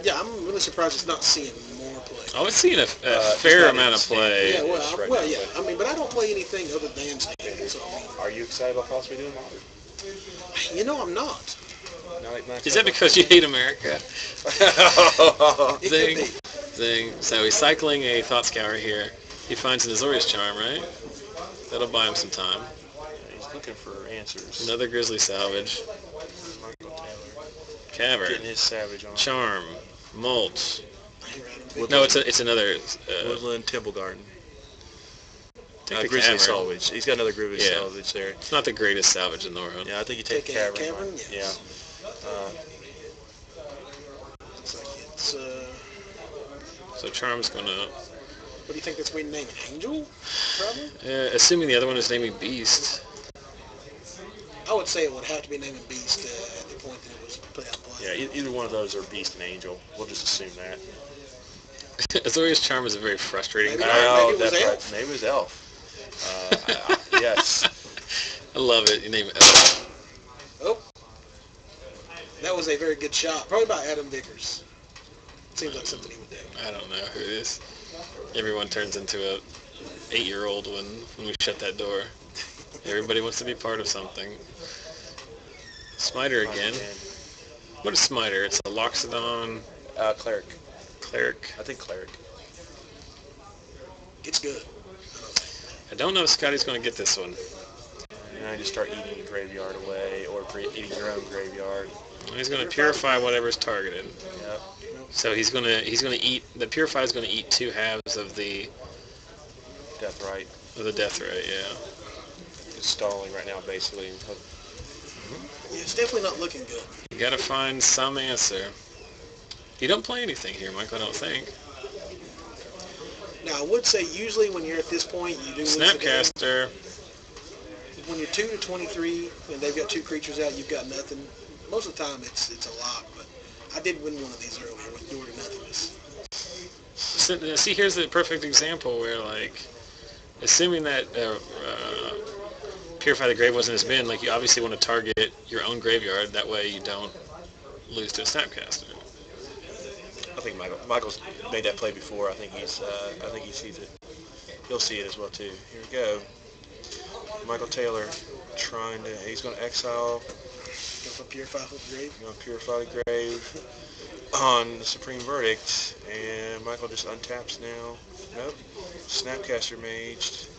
Yeah, I'm really surprised it's not seeing more play. I was seeing a fair amount of play. Yeah, yeah. I mean, but I don't play anything other than Standard, so I mean... Are you excited about possibly doing Modern? You know, I'm not. Is that because you hate America? Zing. Zing. So he's cycling a Thought Scour here. He finds an Azorius Charm, right? That'll buy him some time. He's looking for answers. Another Grizzly Salvage. Michael Taylor. Cavern. Getting his Savage on. Charm. Mulch. Woodland. No, it's another... Woodland Temple Garden. Grizzly Cavern. Salvage. He's got another Grizzly Salvage there. It's not the greatest salvage in the world. Yeah, I think you take Cavern. Cavern? Yeah. It's like it's... So Charm's gonna What do you think that's going to name? Angel? Probably? Assuming the other one is naming Beast. I would say it would have to be naming Beast at the point that it was put out in play. Yeah, either one of those are Beast and Angel. We'll just assume that. Azorius Charm is a very frustrating Maybe card. not. Maybe it was Elf. Maybe it was Elf. Yes. I love it. You name it Elf. Oh. That was a very good shot. Probably by Adam Vickers. Seems like something he would do. I don't know who it is. Everyone turns into a 8-year-old when we shut that door. Everybody wants to be part of something. Smiter again. What is Smiter? It's a Loxodon. Cleric. Cleric. I think Cleric. It's good. I don't know if Scotty's going to get this one. And I just start eating the graveyard away, or eating your own graveyard. He's going to purify whatever's targeted. Yep. So he's going to eat. The purify is going to eat 2 halves of the Death Right. Of the Death Right. Yeah. It's stalling right now, basically. Yeah, it's definitely not looking good. You got to find some answer. You don't play anything here, Mike. I don't think. Now, I would say usually when you're at this point, you do lose the game. Snapcaster. When you're 2 to 23 and they've got 2 creatures out, you've got nothing. Most of the time, it's a lock. But I did win one of these earlier with Door to Nothingness. See, here's the perfect example where, like, assuming that Purify the Grave wasn't as bin, like, you obviously want to target your own graveyard. That way you don't lose to a Snapcaster. I think Michael's made that play before. I think he sees it. He'll see it as well too. Here we go. Michael Taylor he's going to exile. Go for Purify the Grave. Going to Purify the Grave on the Supreme Verdict, and Michael just untaps now. Nope. Snapcaster maged.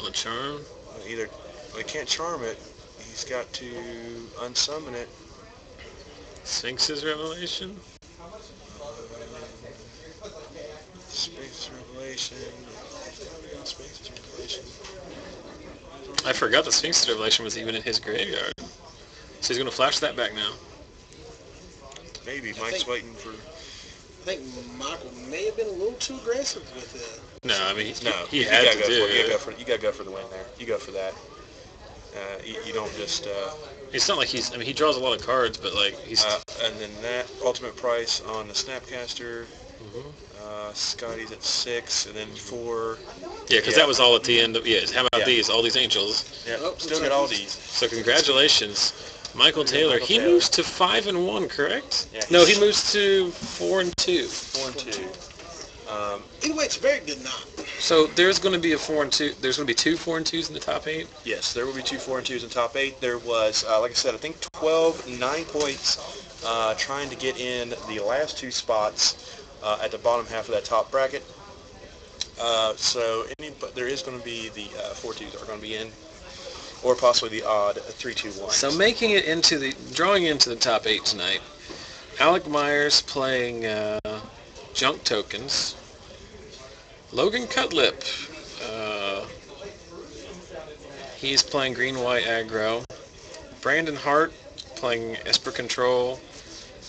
On Charm. He can't charm it. He's got to unsummon it. Sphinx's Revelation. Sphinx's Revelation. Sphinx's Revelation. I forgot the Sphinx's Revelation was even in his graveyard. So he's going to flash that back now. Maybe. Mike's waiting for... I think Michael may have been a little too aggressive with it. No, I mean, he you had gotta to do it. You got to go for the win there. You go for that. You don't just... It's not like he's... I mean, he draws a lot of cards, but, like, he's... and then that ultimate price on the Snapcaster. Mm-hmm. Scotty's at 6, and then 4. Yeah, because that was all at the end of... Yeah, how about these? All these angels. Yeah, Oh, still get all these. So congratulations, Michael Taylor. He moves to 5-1, correct? Yeah, No, he moves to 4-2. 4-2. Either way, it's a very good knot. So there's going to be a 4-2. There's going to be 2 4-2s in the top 8. Yes, there will be 2 4-2s in top 8. There was, like I said, I think 9 points trying to get in the last 2 spots at the bottom half of that top bracket. But there is going to be the 4-2s are going to be in, or possibly the odd 3-2-1. So drawing into the top 8 tonight, Alec Myers playing Junk Tokens. Logan Cutlip, he's playing green-white aggro. Brandon Hart playing Esper Control.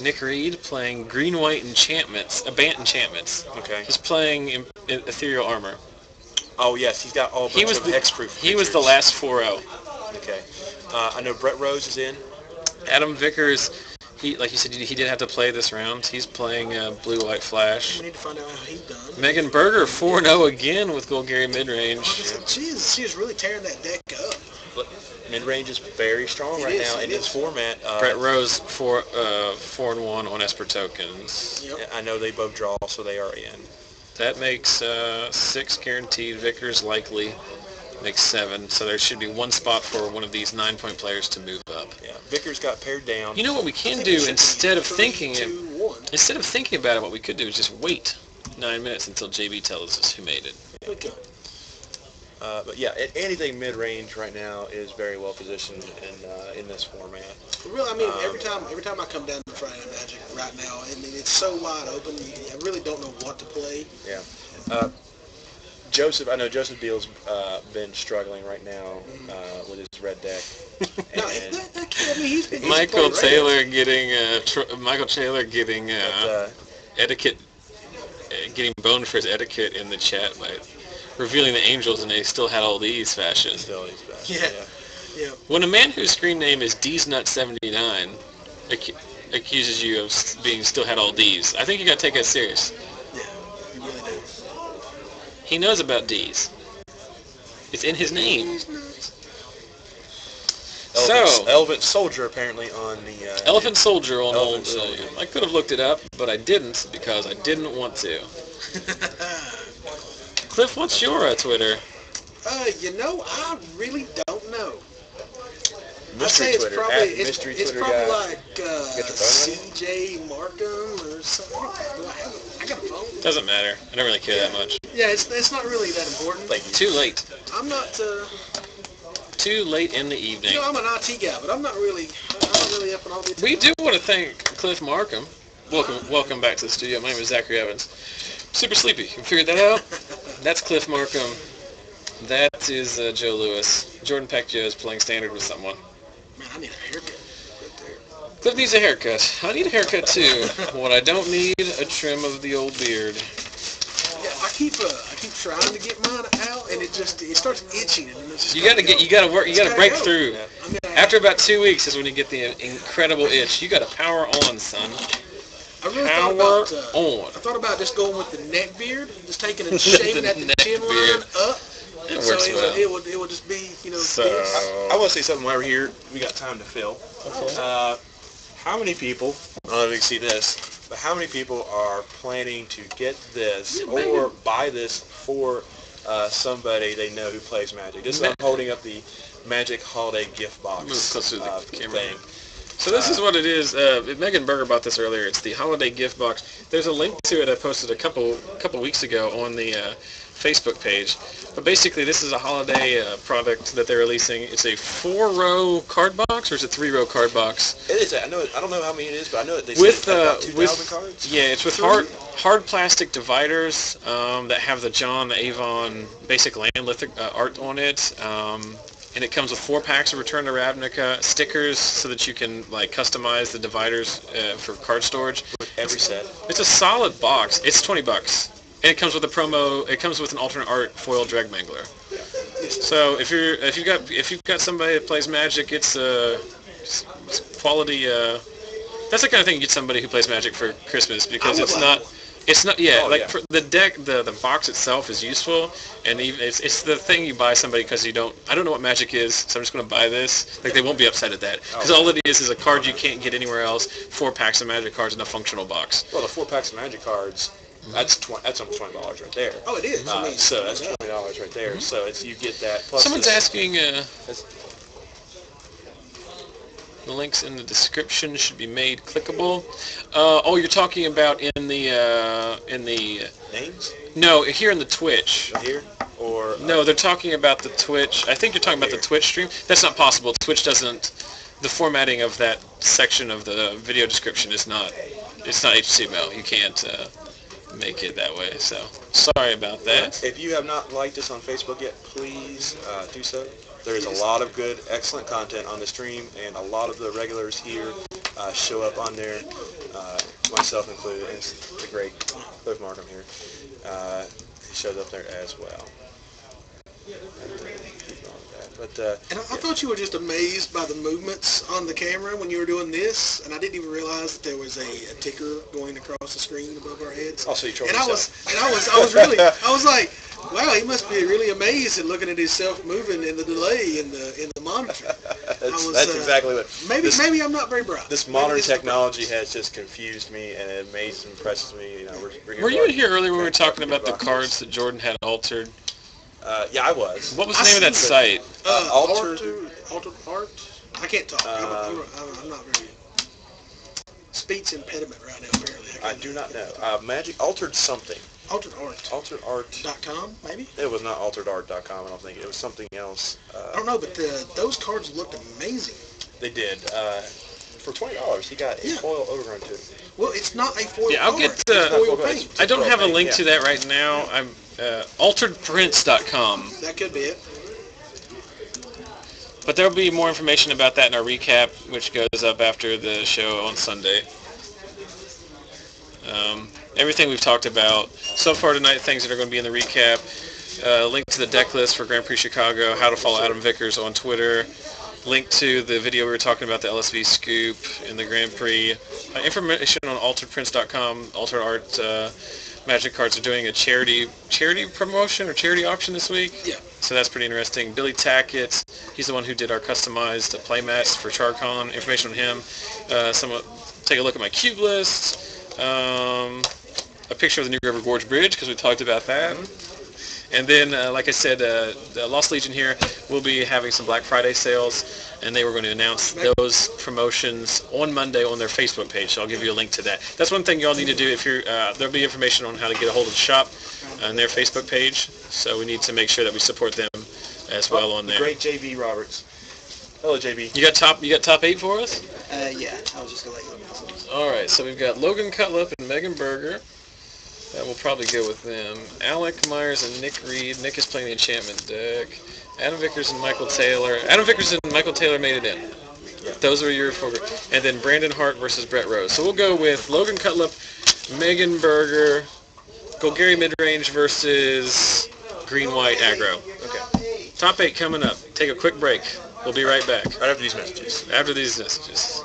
Nick Reed playing green-white enchantments, Bant enchantments. Okay. He's playing Ethereal Armor. Oh yes, he's got all bunch of hexproof. He was the last 4-0. Okay. I know Brett Rose is in. Adam Vickers, like you said, he did have to play this round. He's playing Blue-White Flash. We need to find out how he done. Megan Berger 4-0 again with Golgari midrange. She is really tearing that deck up. But mid-range is very strong right now in this format. Brett Rose 4-1 on Esper Tokens. Yep. I know they both draw, so they are in. That makes 6 guaranteed. Vickers likely makes 7. So there should be 1 spot for one of these 9-point players to move up. Yeah, Vickers got paired down. You know what we can do instead of thinking about it? What we could do is just wait 9 minutes until JB tells us who made it. Okay. But yeah, anything mid-range right now is very well positioned in this format. Really, I mean, every time I come down to Friday Night Magic right now, I mean, it's so wide open. I really don't know what to play. Yeah. I know Joseph Beal's been struggling right now with his red deck. No, he's been Michael Taylor getting etiquette getting boned for his etiquette in the chat by revealing the Angels and they still had all these fashion. Still these bad. Yeah. When a man whose screen name is DsNut79 accuses you of being still had all D's, I think you got to take that serious. Yeah, you really do. He knows about D's. It's in his name. Elephant Soldier apparently on the... Elephant Soldier on Elephant old... Soldier. I could have looked it up, but I didn't because I didn't want to. Cliff, what's your Twitter? I really don't know. Mystery I'd say Twitter, it's Twitter probably guy. like Get your phone CJ Markham or something. I got a phone. Doesn't matter. I don't really care that much. Yeah, it's not really that important. Thank you. Too late. I'm not. Too late in the evening. I'm an IT guy, but I'm not really up on all the. We do want to thank Cliff Markham. Welcome back to the studio. My name is Zachary Evans. Super sleepy. You figured that out? That's Cliff Markham. That is Joe Lewis. Jordan Peck is playing standard with someone. Man, I need a haircut. Right there. Cliff needs a haircut. I need a haircut too. What I don't need, a trim of the old beard. Yeah, I keep trying to get mine out, and it starts itching. And it's just You gotta work. You gotta break through. Yeah. After about 2 weeks is when you get the incredible itch. You gotta power on, son. I really Power on. I thought about just going with the neck beard, just taking and shaving at the neck chin beard. line up. It So works well. it would just be, So- this. I want to say something while we're here. We got time to fill. How many people, I don't know if you can see this, but how many people are planning to get this or buy this for somebody they know who plays Magic? This is I'm holding up the Magic Holiday Gift Box Move closer to the camera. thing. So this is what it is. Megan Berger bought this earlier. It's the holiday gift box. There's a link to it I posted a couple weeks ago on the Facebook page. But basically, this is a holiday product that they're releasing. It's a 4-row card box, or is it 3-row card box? It is. I don't know how many it is, but I know that they With said about 2,000 cards. Yeah, it's with hard plastic dividers that have the John the Avon basic land lithic art on it. And it comes with 4 packs of Return to Ravnica stickers so that you can like customize the dividers for card storage. Every set. It's a solid box. It's $20. And it comes with a promo. It comes with an alternate art foil drag mangler. So if you've got somebody that plays Magic, it's quality. That's the kind of thing you get somebody who plays Magic for Christmas because it's not. For the deck, the box itself is useful, and even it's the thing you buy somebody because I don't know what Magic is, so I'm just going to buy this. Like, they won't be upset at that, because all it is a card you can't get anywhere else, 4 packs of Magic cards in a functional box. Well, the 4 packs of Magic cards, that's almost $20 right there. Oh, it is. So that's $20 right there. So you get that. Plus Someone's asking. The links in the description should be made clickable. You're talking about in the names? No, here in the Twitch. Here or No, they're talking about the Twitch. I think you're talking about the Twitch stream. That's not possible. Twitch doesn't. The formatting of that section of the video description is not. It's not HTML. You can't make it that way. So sorry about that. If you have not liked us on Facebook yet, please do so. There is a lot of good, excellent content on the stream, and a lot of the regulars here show up on there, myself included. It's the great Cliff Markham here. He shows up there as well. And I thought you were just amazed by the movements on the camera when you were doing this, and I didn't even realize that there was a ticker going across the screen above our heads. Also, you trolled and I yourself. was like, wow, he must be really amazed at looking at himself moving and the delay in the monitor. That's exactly what. Maybe I'm not very bright. This modern technology has just confused me, and it amazes and impresses me. Were you in here earlier when we were talking about the cards that Jordan had altered? Yeah, I was. What was the name of that site? Altered Art. I can't talk. I'm not very. Speech impediment right now, apparently. I do not know. Magic Altered something. Altered Art. AlteredArt.com, maybe? It was not AlteredArt.com, I don't think. It was something else. I don't know, but those cards looked amazing. They did. For $20, he got a foil overgrown too. Well, it's not a foil I'll card. get. It's foil paint. I don't have a link to that right now. I'm alteredprints.com. That could be it. But there'll be more information about that in our recap, which goes up after the show on Sunday. everything we've talked about so far tonight, things that are going to be in the recap. Link to the deck list for Grand Prix Chicago, how to follow Adam Vickers on Twitter, link to the video we were talking about, the LSV scoop and the Grand Prix, information on alteredprints.com, Altered Art Magic Cards are doing a charity promotion or charity auction this week. Yeah. So that's pretty interesting. Billy Tackett, he's the one who did our customized playmats for CharCon. Information on him. Take a look at my cube list. A picture of the New River Gorge Bridge, because we talked about that. And then, like I said, the Lost Legion here will be having some Black Friday sales, and they were going to announce those promotions on Monday on their Facebook page. So I'll give you a link to that. That's one thing y'all need to do. If you're, there'll be information on how to get a hold of the shop on their Facebook page. So we need to make sure that we support them as well on there. Great JV Roberts. Hello, JB. You got top 8 for us? Yeah, I was just gonna let you know. All right. So we've got Logan Cutlip and Megan Berger. That will probably go with them. Alec Myers and Nick Reed. Nick is playing the enchantment deck. Adam Vickers and Michael Taylor. Adam Vickers and Michael Taylor made it in. Those are your 4. And then Brandon Hart versus Brett Rose. So we'll go with Logan Cutlip, Megan Berger, Golgari Midrange versus Green White Aggro. Okay. Top 8 coming up. Take a quick break. We'll be right back. Right after these messages. After these messages.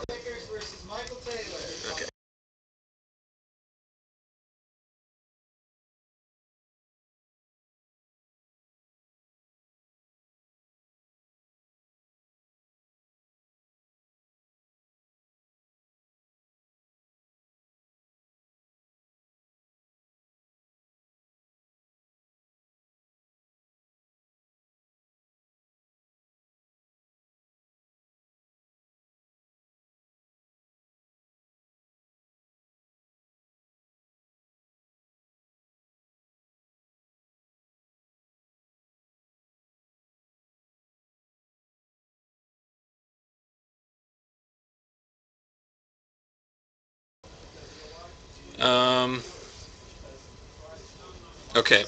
Okay.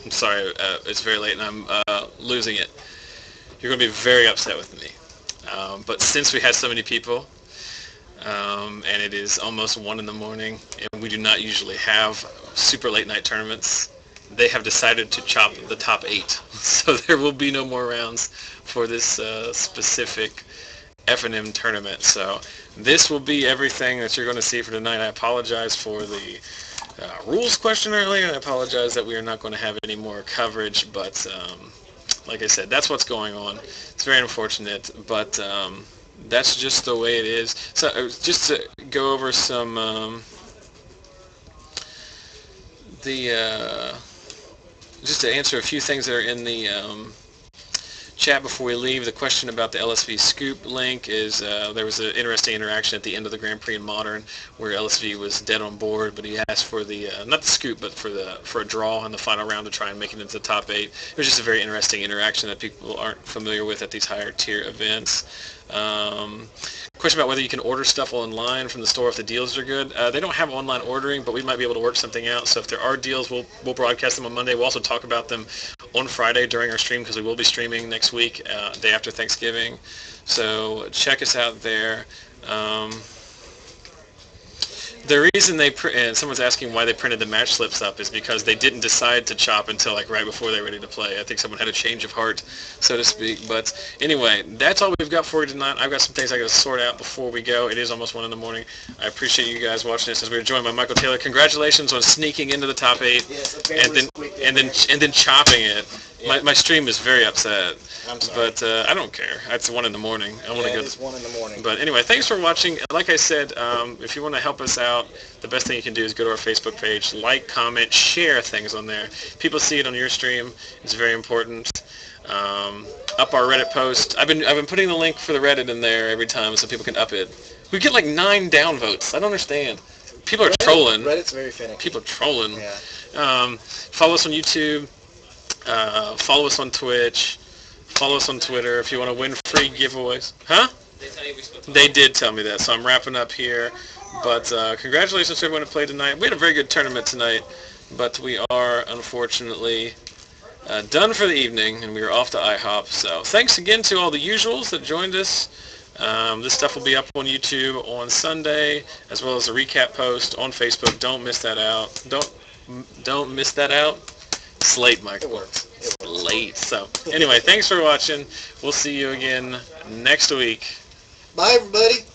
I'm sorry. It's very late and I'm losing it. You're going to be very upset with me. But since we had so many people, and it is almost 1 in the morning, and we do not usually have super late night tournaments, they have decided to chop the top 8. So there will be no more rounds for this specific FNM tournament. So this will be everything that you're going to see for tonight. I apologize for the rules question earlier, and I apologize that we are not going to have any more coverage, but like I said, that's what's going on. It's very unfortunate, but that's just the way it is. So just to go over some just to answer a few things that are in the chat before we leave. The question about the LSV scoop link is there was an interesting interaction at the end of the Grand Prix in Modern where LSV was dead on board, but he asked for the not the scoop, but for a draw in the final round to try and make it into the top 8. It was just a very interesting interaction that people aren't familiar with at these higher tier events. Question about whether you can order stuff online from the store if the deals are good. They don't have online ordering, but we might be able to work something out. So if there are deals, we'll broadcast them on Monday. We'll also talk about them on Friday during our stream because we will be streaming next week, day after Thanksgiving. So check us out there. The reason and someone's asking why they printed the match slips up is because they didn't decide to chop until like right before they were ready to play. I think someone had a change of heart, so to speak. But anyway, that's all we've got for you tonight. I've got some things I got to sort out before we go. It is almost 1 in the morning. I appreciate you guys watching this as we're joined by Michael Taylor. Congratulations on sneaking into the top 8 and then chopping it. Yeah. My stream is very upset. I'm sorry. But I don't care. It's 1 in the morning. It's 1 in the morning. But anyway, thanks for watching. Like I said, if you want to help us out, the best thing you can do is go to our Facebook page, like, comment, share things on there. People see it on your stream. It's very important. Up our Reddit post. I've been putting the link for the Reddit in there every time so people can up it. We get like 9 downvotes. I don't understand. People are trolling. Reddit's very finicky. People are trolling. Yeah. Follow us on YouTube. Follow us on Twitch. Follow us on Twitter if you want to win free giveaways. Huh? They did tell me that, so I'm wrapping up here. But congratulations to everyone who played tonight. We had a very good tournament tonight, but we are unfortunately done for the evening, and we are off to IHOP. So thanks again to all the usuals that joined us. This stuff will be up on YouTube on Sunday, as well as a recap post on Facebook. Don't miss that out. Don't miss that out. It's late, Michael. It works. It's late. So anyway, thanks for watching. We'll see you again next week. Bye, everybody.